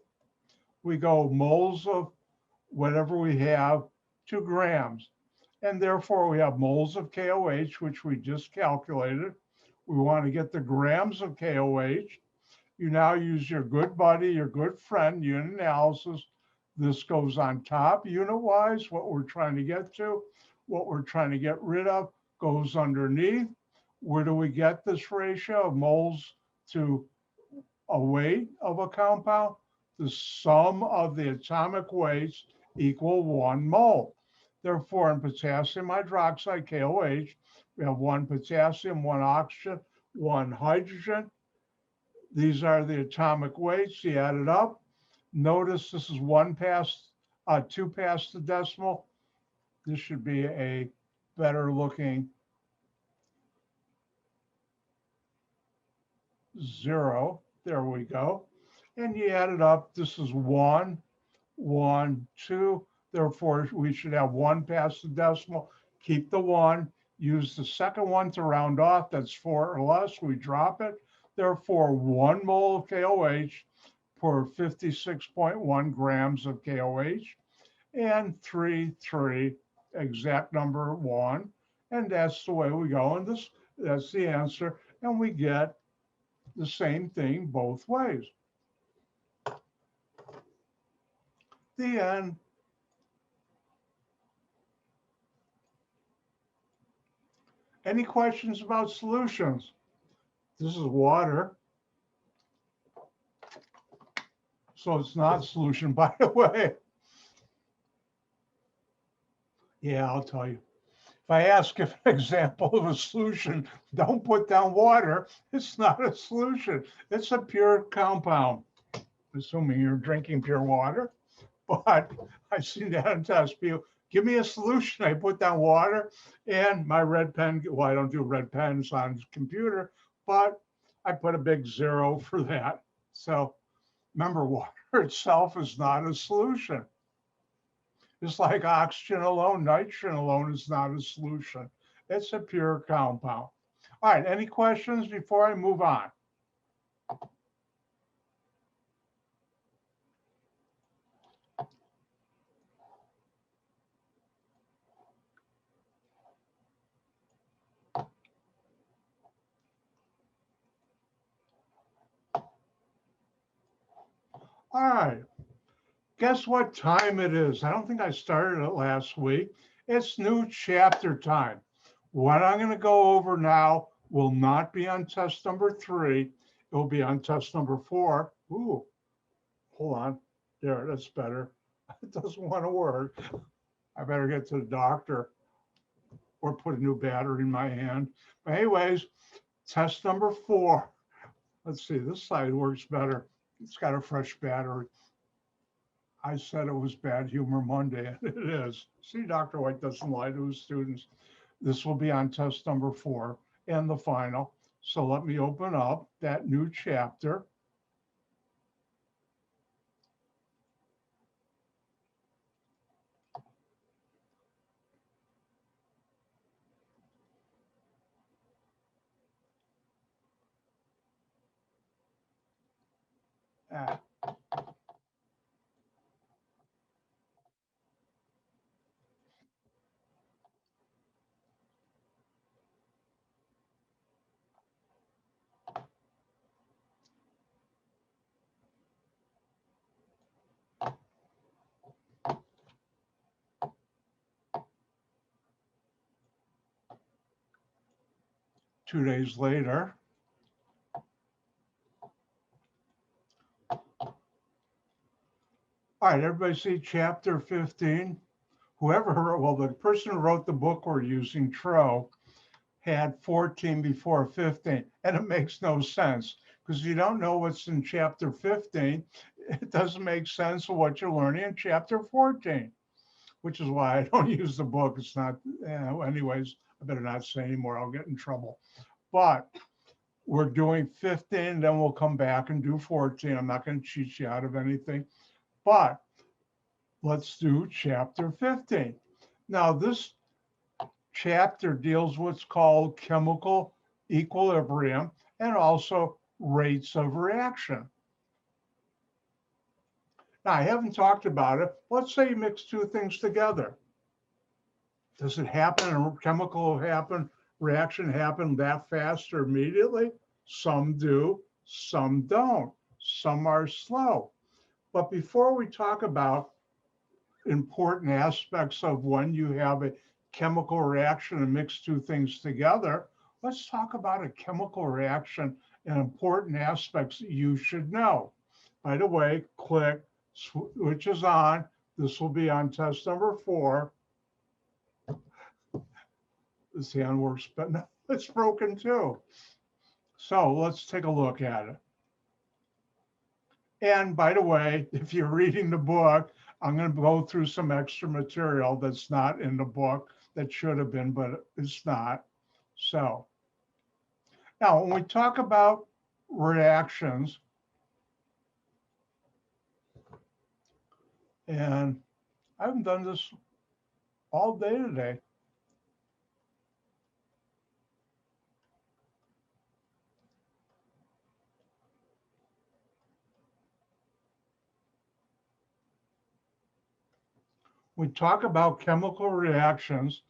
We go moles of whatever we have to grams. And therefore, we have moles of KOH, which we just calculated. We want to get the grams of KOH. You now use your good buddy, your good friend, unit analysis. This goes on top unit-wise, what we're trying to get to. What we're trying to get rid of goes underneath. Where do we get this ratio of moles to a weight of a compound? The sum of the atomic weights equal 1 mole. Therefore, in potassium hydroxide, KOH, we have 1 potassium, 1 oxygen, 1 hydrogen. These are the atomic weights. You add it up. Notice this is 2 past the decimal. This should be a better looking 0. There we go. And you add it up. This is 1, 1, 2. Therefore, we should have 1 past the decimal. Keep the 1. Use the second one to round off. That's 4 or less. We drop it. Therefore, 1 mole of KOH per 56.1 grams of KOH, and 3, exact number 1. And that's the way we go. And that's the answer. And we get the same thing both ways. The end. Any questions about solutions? This is water. So it's not solution, by the way. Yeah, I'll tell you. If I ask if an example of a solution, don't put down water. It's not a solution. It's a pure compound, assuming you're drinking pure water. But I've seen that on test. People, give me a solution. I put down water and my red pen. Well, I don't do red pens on the computer, but I put a big 0 for that. So remember, water itself is not a solution. It's like oxygen alone, nitrogen alone is not a solution. It's a pure compound. All right, any questions before I move on? All right, guess what time it is? I don't think I started it last week. It's new chapter time. What I'm going to go over now will not be on test number 3. It will be on test number 4. Ooh, hold on. There, that's better. It doesn't want to work. I better get to the doctor or put a new battery in my hand. But anyways, Test number 4. Let's see, this side works better. It's got a fresh battery. I said it was Bad Humor Monday, and it is. See, Dr. White doesn't lie to his students. This will be on test number 4 and the final. So let me open up that new chapter. Ah. 2 days later. All right, everybody see chapter 15? Well, the person who wrote the book we're using, Tro, had 14 before 15, and it makes no sense because you don't know what's in chapter 15. It doesn't make sense of what you're learning in chapter 14, which is why I don't use the book. It's not, anyways, I better not say anymore. I'll get in trouble. But we're doing 15, then we'll come back and do 14. I'm not going to cheat you out of anything, but let's do chapter 15. Now, this chapter deals with what's called chemical equilibrium and also rates of reaction. Now, I haven't talked about it. Let's say you mix two things together. Does it happen, a chemical reaction happen that fast or immediately? Some do, some don't. Some are slow. But before we talk about important aspects of when you have a chemical reaction and mix two things together, let's talk about a chemical reaction and important aspects that you should know. By the way, click, switch is on. This will be on test number 4. This hand works, but no, it's broken too. So let's take a look at it. And by the way, if you're reading the book, I'm going to go through some extra material that's not in the book that should have been, but it's not. So now when we talk about reactions, and I haven't done this all day today. We talk about chemical reactions,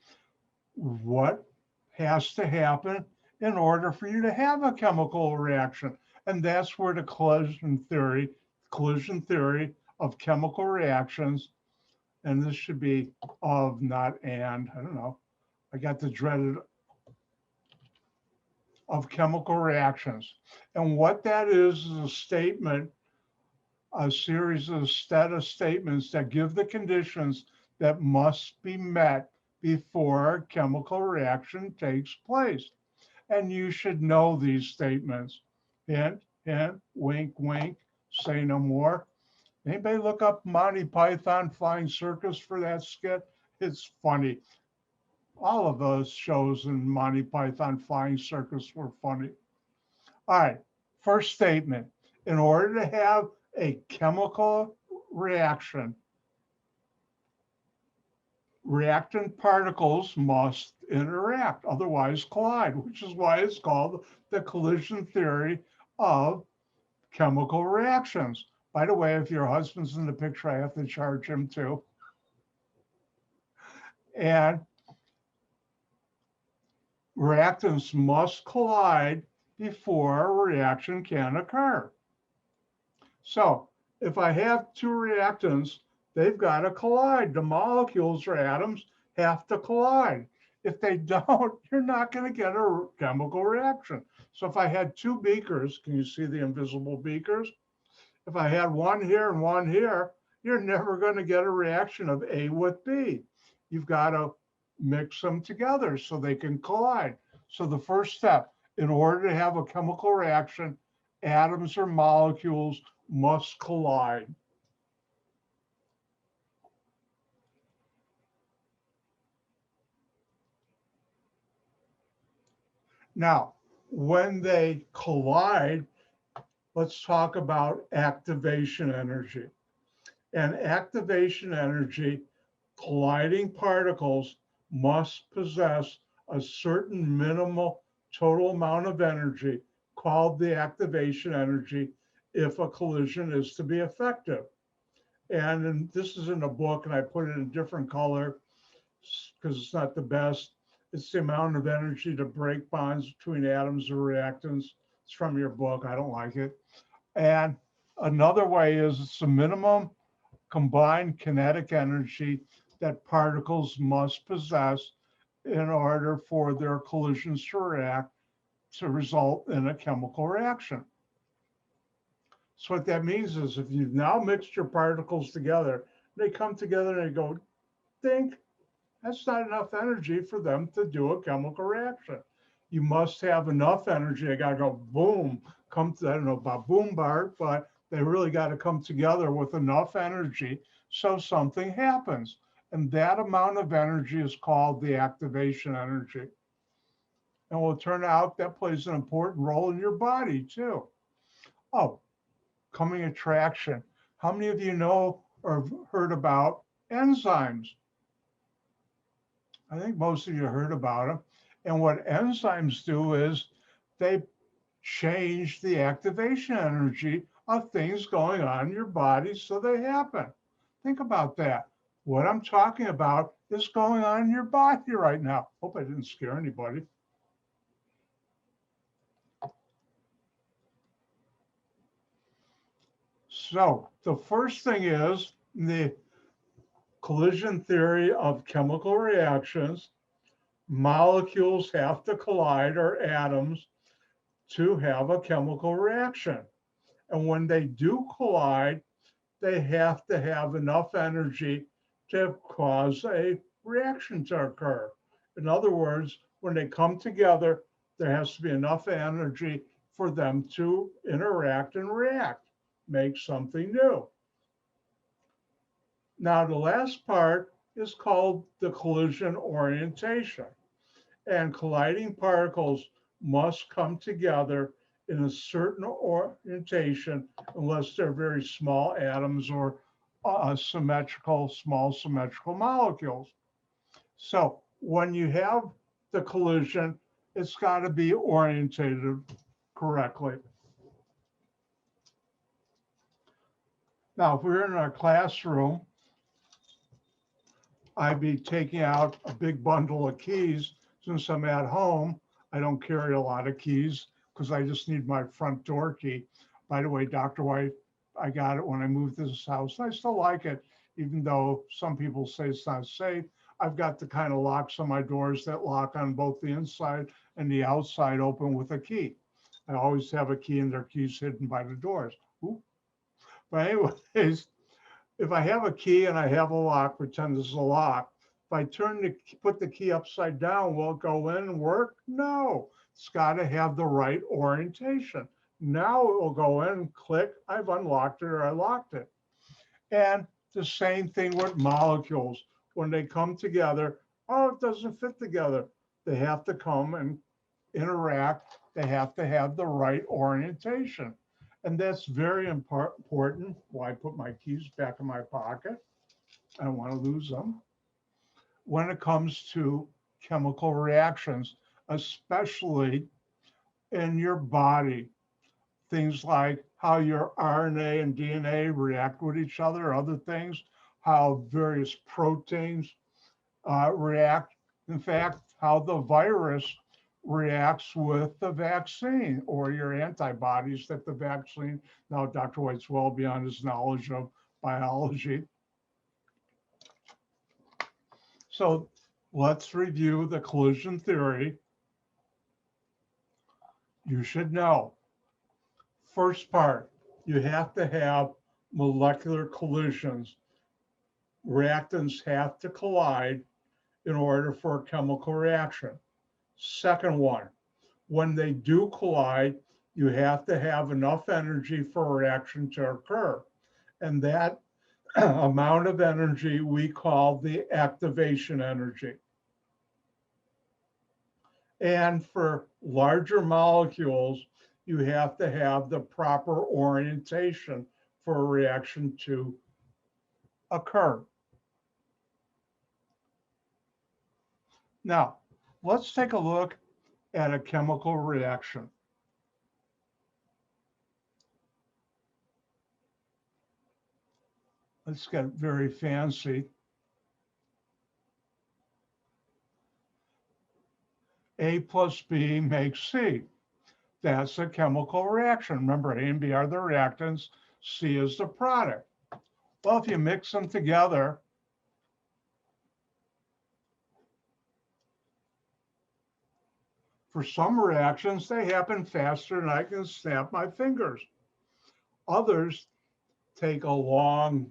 what has to happen in order for you to have a chemical reaction. And that's where the collusion theory of chemical reactions, and this should be of, not and, I don't know. I got the dreaded of chemical reactions. And what that is a statement, a series of statements that give the conditions that must be met before a chemical reaction takes place. And you should know these statements. Hint, hint, wink, wink, say no more. Anybody look up Monty Python Flying Circus for that skit? It's funny. All of those shows in Monty Python Flying Circus were funny. All right, first statement. In order to have a chemical reaction, reactant particles must interact, otherwise collide, which is why it's called the collision theory of chemical reactions. By the way, if your husband's in the picture, I have to charge him too. And reactants must collide before a reaction can occur. So if I have two reactants, they've got to collide. The molecules or atoms have to collide. If they don't, you're not going to get a chemical reaction. So if I had two beakers, can you see the invisible beakers? If I had one here and one here, you're never going to get a reaction of A with B. You've got to mix them together so they can collide. So the first step, In order to have a chemical reaction, atoms or molecules must collide. Now, when they collide, let's talk about activation energy. And activation energy, colliding particles must possess a certain minimal total amount of energy called the activation energy if a collision is to be effective. And this is in a book, and I put it in a different color because it's not the best. It's the amount of energy to break bonds between atoms or reactants. It's from your book. I don't like it. And another way is it's the minimum combined kinetic energy that particles must possess in order for their collisions to react to result in a chemical reaction. So what that means is if you've now mixed your particles together, they come together and they go, think, that's not enough energy for them to do a chemical reaction. You must have enough energy. They got to go boom, come to, I don't know about boom Bart, but they really got to come together with enough energy so something happens. And that amount of energy is called the activation energy. And it will turn out that plays an important role in your body too. Oh, coming attraction. How many of you know or have heard about enzymes? I think most of you heard about them. And what enzymes do is they change the activation energy of things going on in your body so they happen. Think about that. What I'm talking about is going on in your body right now. Hope I didn't scare anybody. So the first thing is the collision theory of chemical reactions. Molecules have to collide, or atoms, to have a chemical reaction. And when they do collide, they have to have enough energy to cause a reaction to occur. In other words, when they come together, there has to be enough energy for them to interact and react, make something new. Now, the last part is called the collision orientation. And colliding particles must come together in a certain orientation unless they're very small atoms or small symmetrical molecules. So when you have the collision, it's got to be orientated correctly. Now, if we're in our classroom, I'd be taking out a big bundle of keys. Since I'm at home, I don't carry a lot of keys because I just need my front door key. By the way, Dr. White, I got it when I moved to this house. I still like it, even though some people say it's not safe. I've got the kind of locks on my doors that lock on both the inside and the outside open with a key. I always have a key and their keys hidden by the doors. Ooh. But anyways, if I have a key and I have a lock, pretend this is a lock. If I put the key upside down, will it go in and work? No, it's got to have the right orientation. Now it will go in and click, I've unlocked it or I locked it. And the same thing with molecules. When they come together, oh, it doesn't fit together. They have to come and interact. They have to have the right orientation. And that's very important. Well, I put my keys back in my pocket. I don't want to lose them. When it comes to chemical reactions, especially in your body, things like how your RNA and DNA react with each other, other things, how various proteins react. In fact, how the virus reacts with the vaccine or your antibodies that the vaccine. Now, Dr. White's well beyond his knowledge of biology. So let's review the collision theory. You should know. First part, you have to have molecular collisions. Reactants have to collide in order for a chemical reaction. Second one, when they do collide, you have to have enough energy for a reaction to occur. And that amount of energy we call the activation energy. And for larger molecules, you have to have the proper orientation for a reaction to occur. Now, let's take a look at a chemical reaction. Let's get very fancy. A plus B makes C. That's a chemical reaction. Remember, A and B are the reactants, C is the product. Well, if you mix them together, for some reactions, they happen faster than I can snap my fingers. Others take a long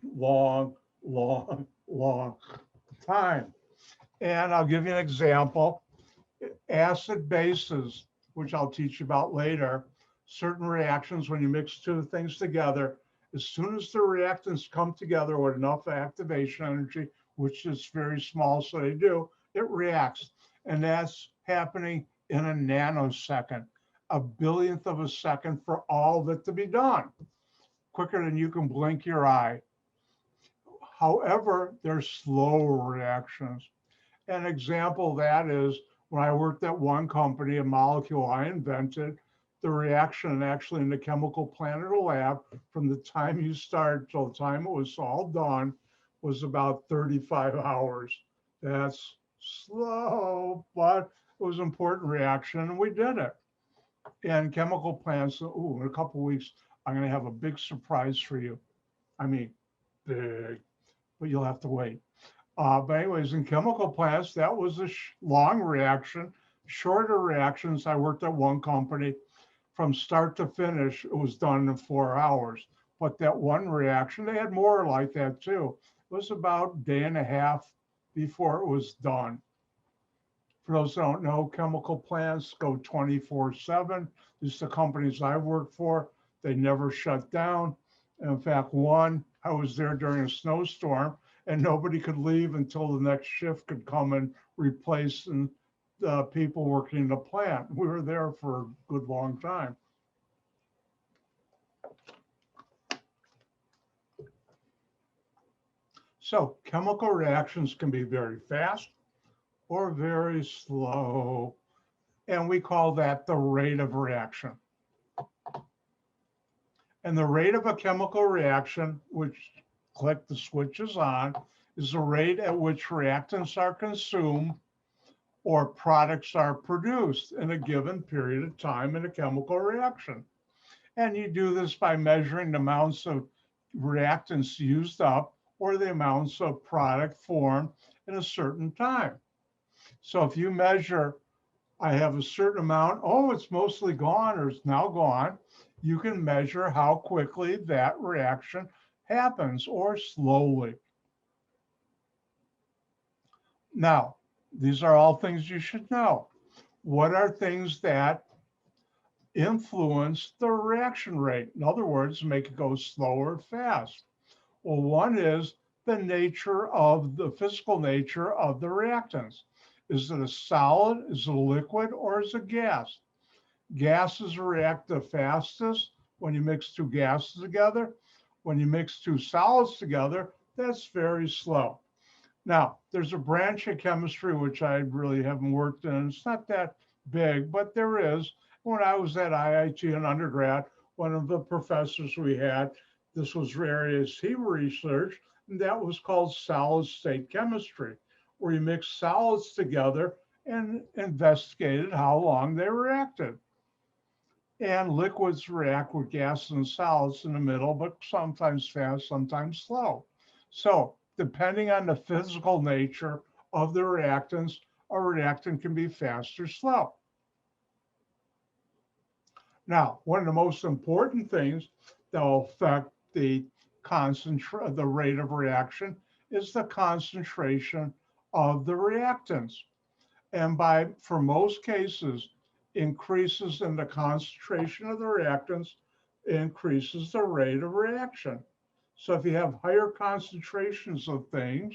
time. And I'll give you an example. Acid bases, which I'll teach you about later, certain reactions, when you mix two things together, as soon as the reactants come together with enough activation energy, which is very small, so they do, it reacts. And that's happening in a nanosecond, a billionth of a second for all of it to be done, quicker than you can blink your eye. However, they're slow reactions. An example of that is when I worked at one company, a molecule I invented, the reaction actually in the chemical plant or the lab, from the time you start till the time it was all done, was about 35 hours. That's slow, but it was an important reaction, and we did it. And chemical plants, in a couple of weeks, I'm going to have a big surprise for you. I mean, big, but you'll have to wait. But anyways, in chemical plants, that was a long reaction. Shorter reactions, I worked at one company. From start to finish, it was done in 4 hours. But that one reaction, they had more like that too. It was about a day and a half before it was done. For those who don't know, chemical plants go 24/7. These are the companies I work for. They never shut down. And in fact, one, I was there during a snowstorm, and nobody could leave until the next shift could come and replace the people working in the plant. We were there for a good long time. So chemical reactions can be very fast or very slow, and we call that the rate of reaction. And the rate of a chemical reaction, which click the switches on, is the rate at which reactants are consumed or products are produced in a given period of time in a chemical reaction. And you do this by measuring the amounts of reactants used up or the amounts of product formed in a certain time. So if you measure, I have a certain amount, oh, it's mostly gone or it's now gone, you can measure how quickly that reaction happens or slowly. Now, these are all things you should know. What are things that influence the reaction rate? In other words, make it go slow or fast. Well, one is the nature of the physical nature of the reactants. Is it a solid, is it a liquid, or is it gas? Gases react the fastest when you mix two gases together. When you mix two solids together, that's very slow. Now, there's a branch of chemistry which I really haven't worked in. It's not that big, but there is. When I was at IIT in undergrad, one of the professors we had, this was areas he researched, and that was called solid state chemistry, where you mix solids together and investigated how long they reacted. And liquids react with gases and solids in the middle, but sometimes fast, sometimes slow. So depending on the physical nature of the reactants, a reactant can be fast or slow. Now, one of the most important things that will affect the rate of reaction is the concentration of the reactants. And for most cases, increases in the concentration of the reactants increases the rate of reaction. So if you have higher concentrations of things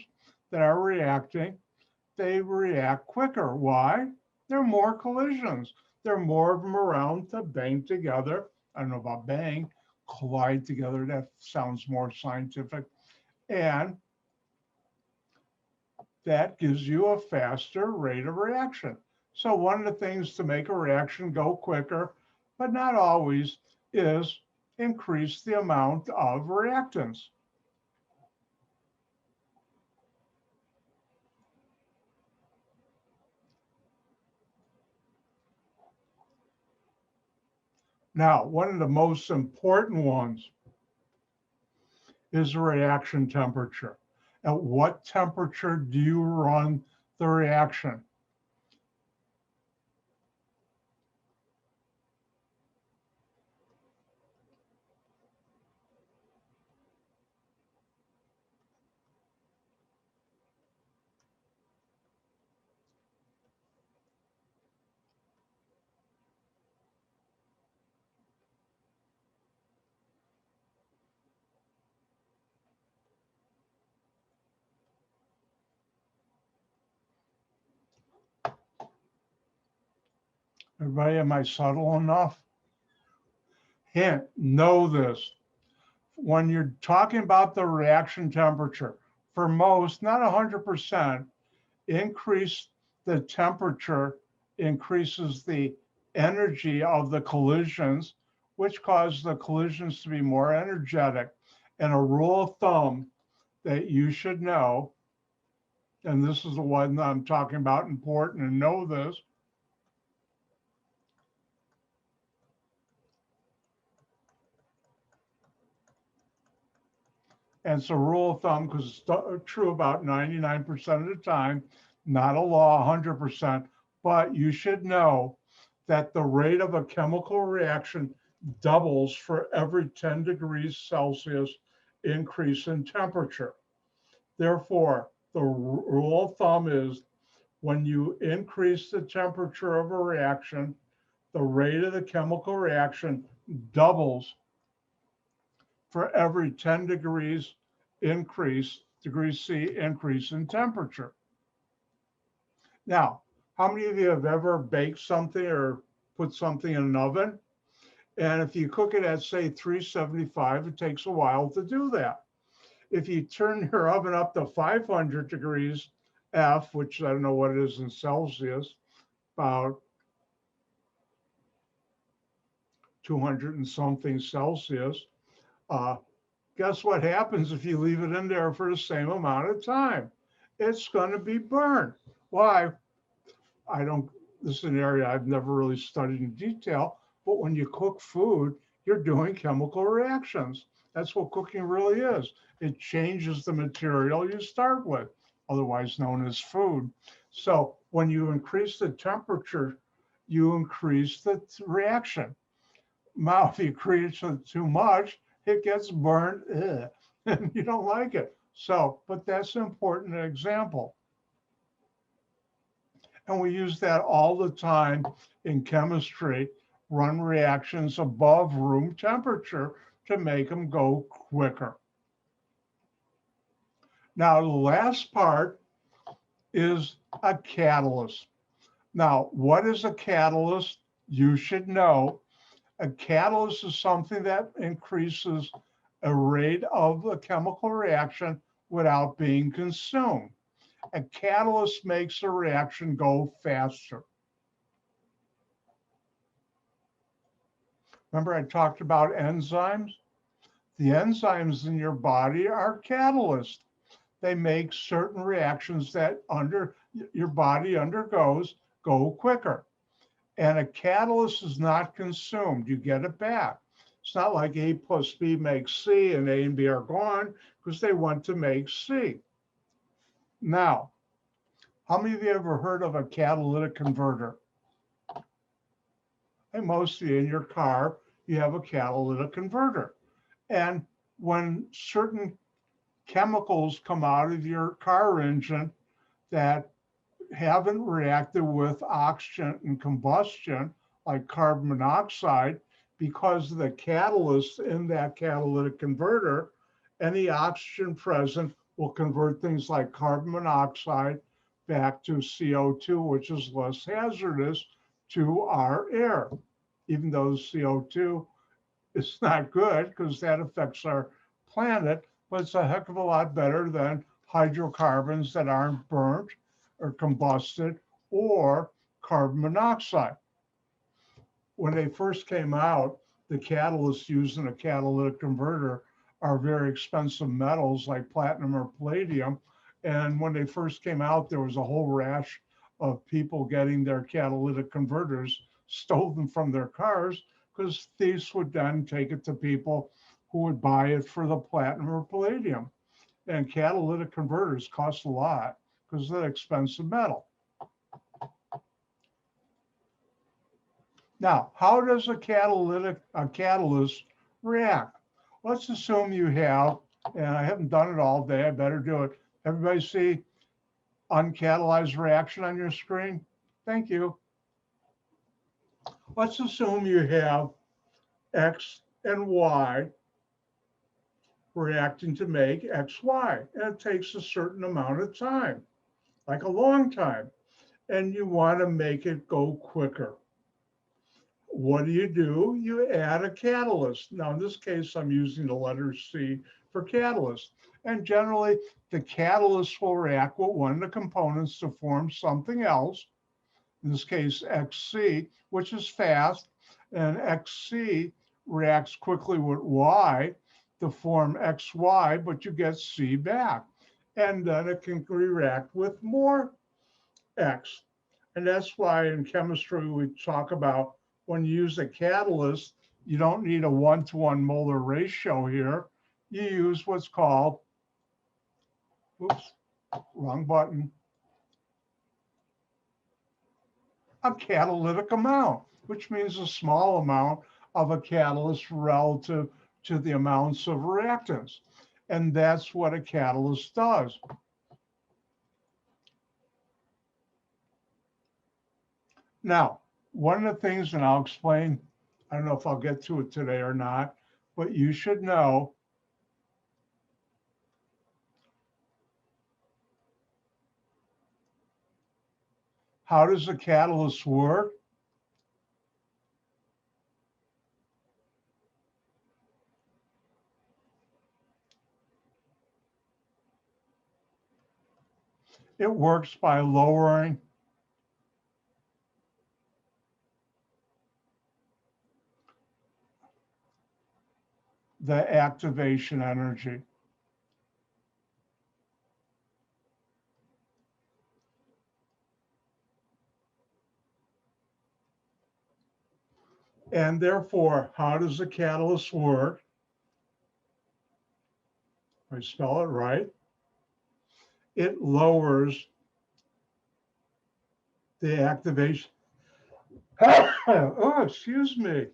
that are reacting, they react quicker. Why? There are more collisions. There are more of them around to bang together. I don't know about bang, collide together. That sounds more scientific. And that gives you a faster rate of reaction. So one of the things to make a reaction go quicker, but not always, is increase the amount of reactants. Now, one of the most important ones is the reaction temperature. At what temperature do you run the reaction? Everybody, am I subtle enough? Hint, know this. When you're talking about the reaction temperature, for most, not 100%, increase the temperature increases the energy of the collisions, which cause the collisions to be more energetic. And a rule of thumb that you should know, and this is the one that I'm talking about, important to know this. And it's a rule of thumb because it's true about 99% of the time, not a law 100%, but you should know that the rate of a chemical reaction doubles for every 10 degrees Celsius increase in temperature. Therefore, the rule of thumb is when you increase the temperature of a reaction, the rate of the chemical reaction doubles for every 10 degrees degrees C increase in temperature. Now, how many of you have ever baked something or put something in an oven? And if you cook it at, say, 375, it takes a while to do that. If you turn your oven up to 500 degrees F, which I don't know what it is in Celsius, about 200 and something Celsius, guess what happens if you leave it in there for the same amount of time? It's going to be burned. Why? This is an area I've never really studied in detail, but when you cook food, you're doing chemical reactions. That's what cooking really is. It changes the material you start with, otherwise known as food. So when you increase the temperature, you increase the reaction. Now, if you increase it too much, it gets burned, and you don't like it. So, but that's an important example. And we use that all the time in chemistry, run reactions above room temperature to make them go quicker. Now, the last part is a catalyst. Now, what is a catalyst? You should know. A catalyst is something that increases a rate of a chemical reaction without being consumed. A catalyst makes a reaction go faster. Remember I talked about enzymes? The enzymes in your body are catalysts. They make certain reactions that your body undergoes go quicker. And a catalyst is not consumed. You get it back. It's not like A plus B makes C and A and B are gone because they want to make C. Now, how many of you ever heard of a catalytic converter? And most of you in your car, you have a catalytic converter. And when certain chemicals come out of your car engine that haven't reacted with oxygen and combustion, like carbon monoxide, because of the catalyst in that catalytic converter, any oxygen present will convert things like carbon monoxide back to CO2, which is less hazardous to our air, even though CO2 is not good because that affects our planet, but it's a heck of a lot better than hydrocarbons that aren't burnt or combusted or carbon monoxide. When they first came out, the catalysts used in a catalytic converter are very expensive metals like platinum or palladium. And when they first came out, there was a whole rash of people getting their catalytic converters stolen from their cars because thieves would then take it to people who would buy it for the platinum or palladium. And catalytic converters cost a lot because of that expensive metal. Now, how does a catalyst react? Let's assume you have, and I haven't done it all day, I better do it. Everybody see uncatalyzed reaction on your screen? Thank you. Let's assume you have X and Y reacting to make XY, and it takes a certain amount of time, like a long time, and you want to make it go quicker. What do? You add a catalyst. Now, in this case, I'm using the letter C for catalyst. And generally, the catalyst will react with one of the components to form something else, in this case, XC, which is fast, and XC reacts quickly with Y to form XY, but you get C back. And then it can react with more X. And that's why in chemistry, we talk about when you use a catalyst, you don't need a 1-to-1 molar ratio here. You use what's called, oops, wrong button, a catalytic amount, which means a small amount of a catalyst relative to the amounts of reactants. And that's what a catalyst does. Now, one of the things, and I'll explain, I don't know if I'll get to it today or not, but you should know how does a catalyst work? It works by lowering the activation energy. And therefore, how does the catalyst work? If I spell it right, it lowers the activation. Oh, excuse me,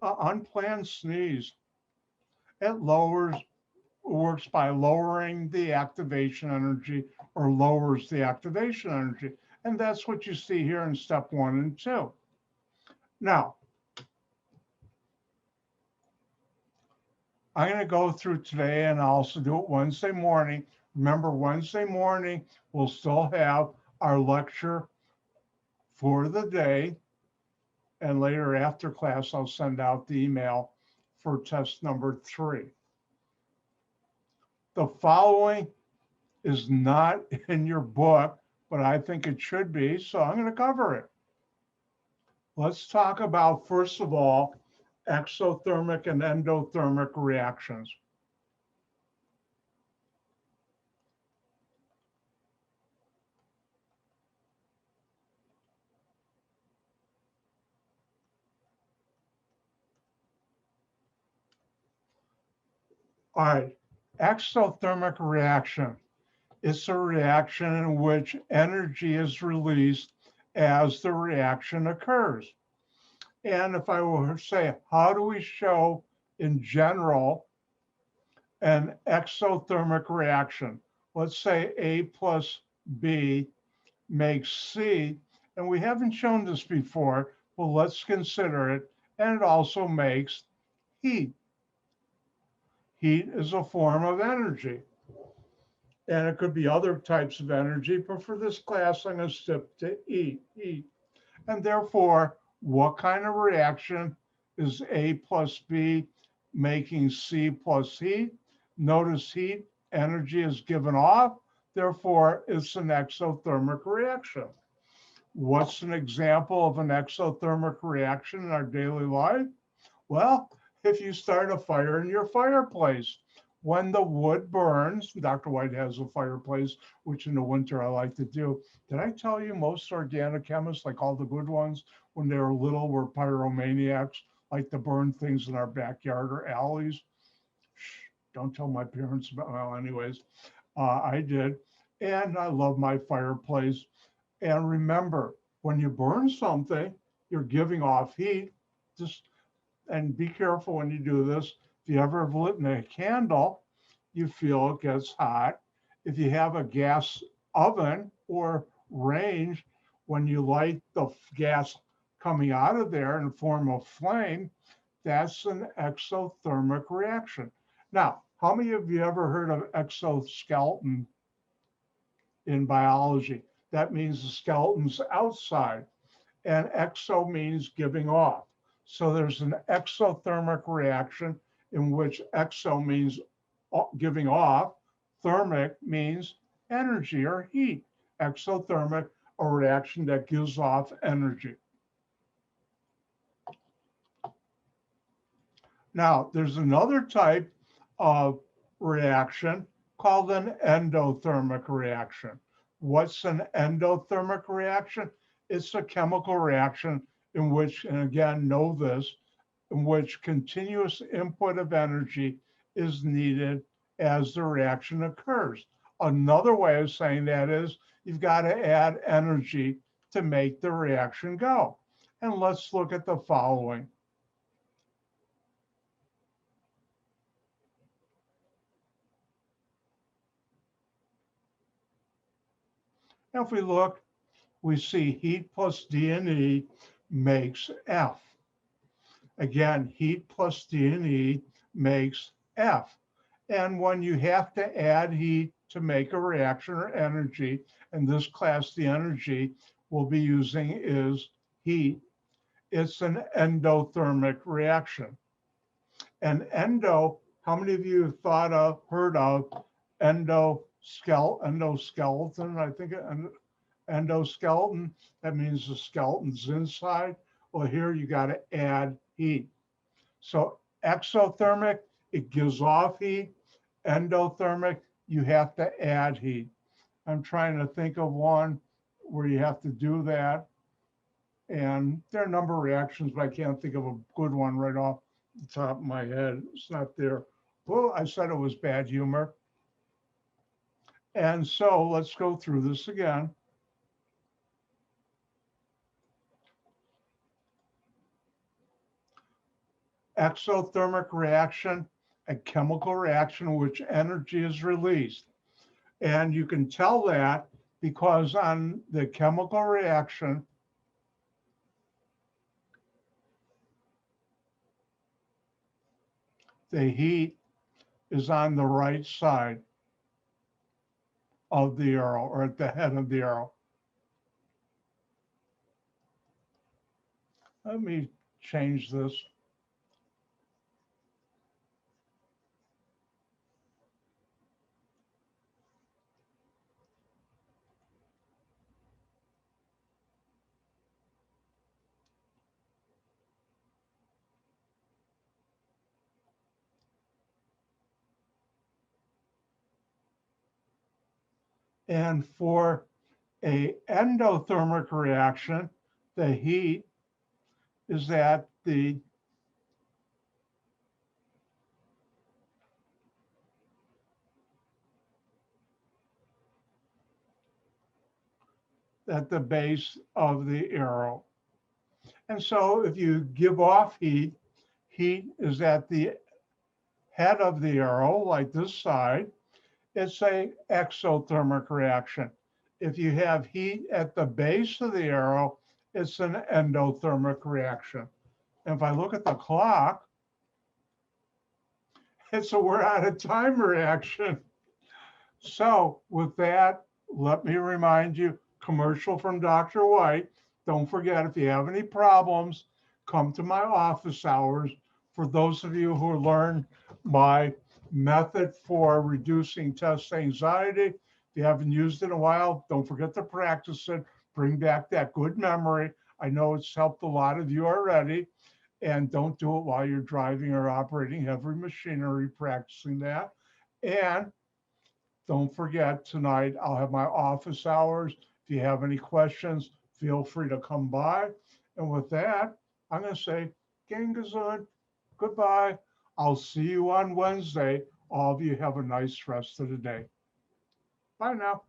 unplanned sneeze. It works by lowering the activation energy or lowers the activation energy. And that's what you see here in step 1 and 2. Now, I'm going to go through today and I'll also do it Wednesday morning. Remember, Wednesday morning, we'll still have our lecture for the day. And later after class, I'll send out the email for test number 3. The following is not in your book, but I think it should be, so I'm going to cover it. Let's talk about, first of all, exothermic and endothermic reactions. All right, exothermic reaction. It's a reaction in which energy is released as the reaction occurs. And if I were to say, how do we show in general an exothermic reaction? Let's say A plus B makes C, and we haven't shown this before, Well, let's consider it. And it also makes heat. Heat is a form of energy. And it could be other types of energy, but for this class, I'm going to stick to heat. And therefore, what kind of reaction is A plus B making C plus heat? Notice heat energy is given off, therefore it's an exothermic reaction. What's an example of an exothermic reaction in our daily life? Well, if you start a fire in your fireplace, when the wood burns, Dr. White has a fireplace, which in the winter I like to do. Did I tell you most organic chemists, like all the good ones, when they were little, were pyromaniacs, like to burn things in our backyard or alleys? Shh, don't tell my parents about, well, anyways, I did. And I love my fireplace. And remember, when you burn something, you're giving off heat. Just and be careful when you do this. If you ever have lit a candle, you feel it gets hot. If you have a gas oven or range, when you light the gas coming out of there in the form of flame, that's an exothermic reaction. Now, how many of you ever heard of exoskeleton in biology? That means the skeleton's outside, and exo means giving off. So there's an exothermic reaction in which exo means giving off, thermic means energy or heat. Exothermic, a reaction that gives off energy. Now, there's another type of reaction called an endothermic reaction. What's an endothermic reaction? It's a chemical reaction in which, and again, know this, in which continuous input of energy is needed as the reaction occurs. Another way of saying that is you've got to add energy to make the reaction go. And let's look at the following. If we look, we see heat plus D and E makes F. Again, heat plus D and E makes F. And when you have to add heat to make a reaction or energy, in this class, the energy we'll be using is heat. It's an endothermic reaction. And endo, how many of you have heard of endoskeleton? I think endoskeleton, that means the skeleton's inside. Well, here you got to add heat. So exothermic, it gives off heat. Endothermic, you have to add heat. I'm trying to think of one where you have to do that. And there are a number of reactions, but I can't think of a good one right off the top of my head. It's not there. Well, I said it was bad humor. And so let's go through this again. Exothermic reaction, a chemical reaction in which energy is released. And you can tell that because on the chemical reaction, the heat is on the right side of the arrow, or at the head of the arrow. Let me change this. And for an endothermic reaction, the heat is at the base of the arrow. And so if you give off heat, heat is at the head of the arrow, like this side. It's an exothermic reaction. If you have heat at the base of the arrow, it's an endothermic reaction. And if I look at the clock, it's a we're out of time reaction. So with that, let me remind you, commercial from Dr. White. Don't forget, if you have any problems, come to my office hours. For those of you who learned my method for reducing test anxiety, if you haven't used it in a while, don't forget to practice it. Bring back that good memory. I know it's helped a lot of you already. And don't do it while you're driving or operating heavy machinery, practicing that. And don't forget, tonight I'll have my office hours. If you have any questions, feel free to come by. And with that, I'm going to say, Gang gesund, goodbye. I'll see you on Wednesday. All of you have a nice rest of the day. Bye now.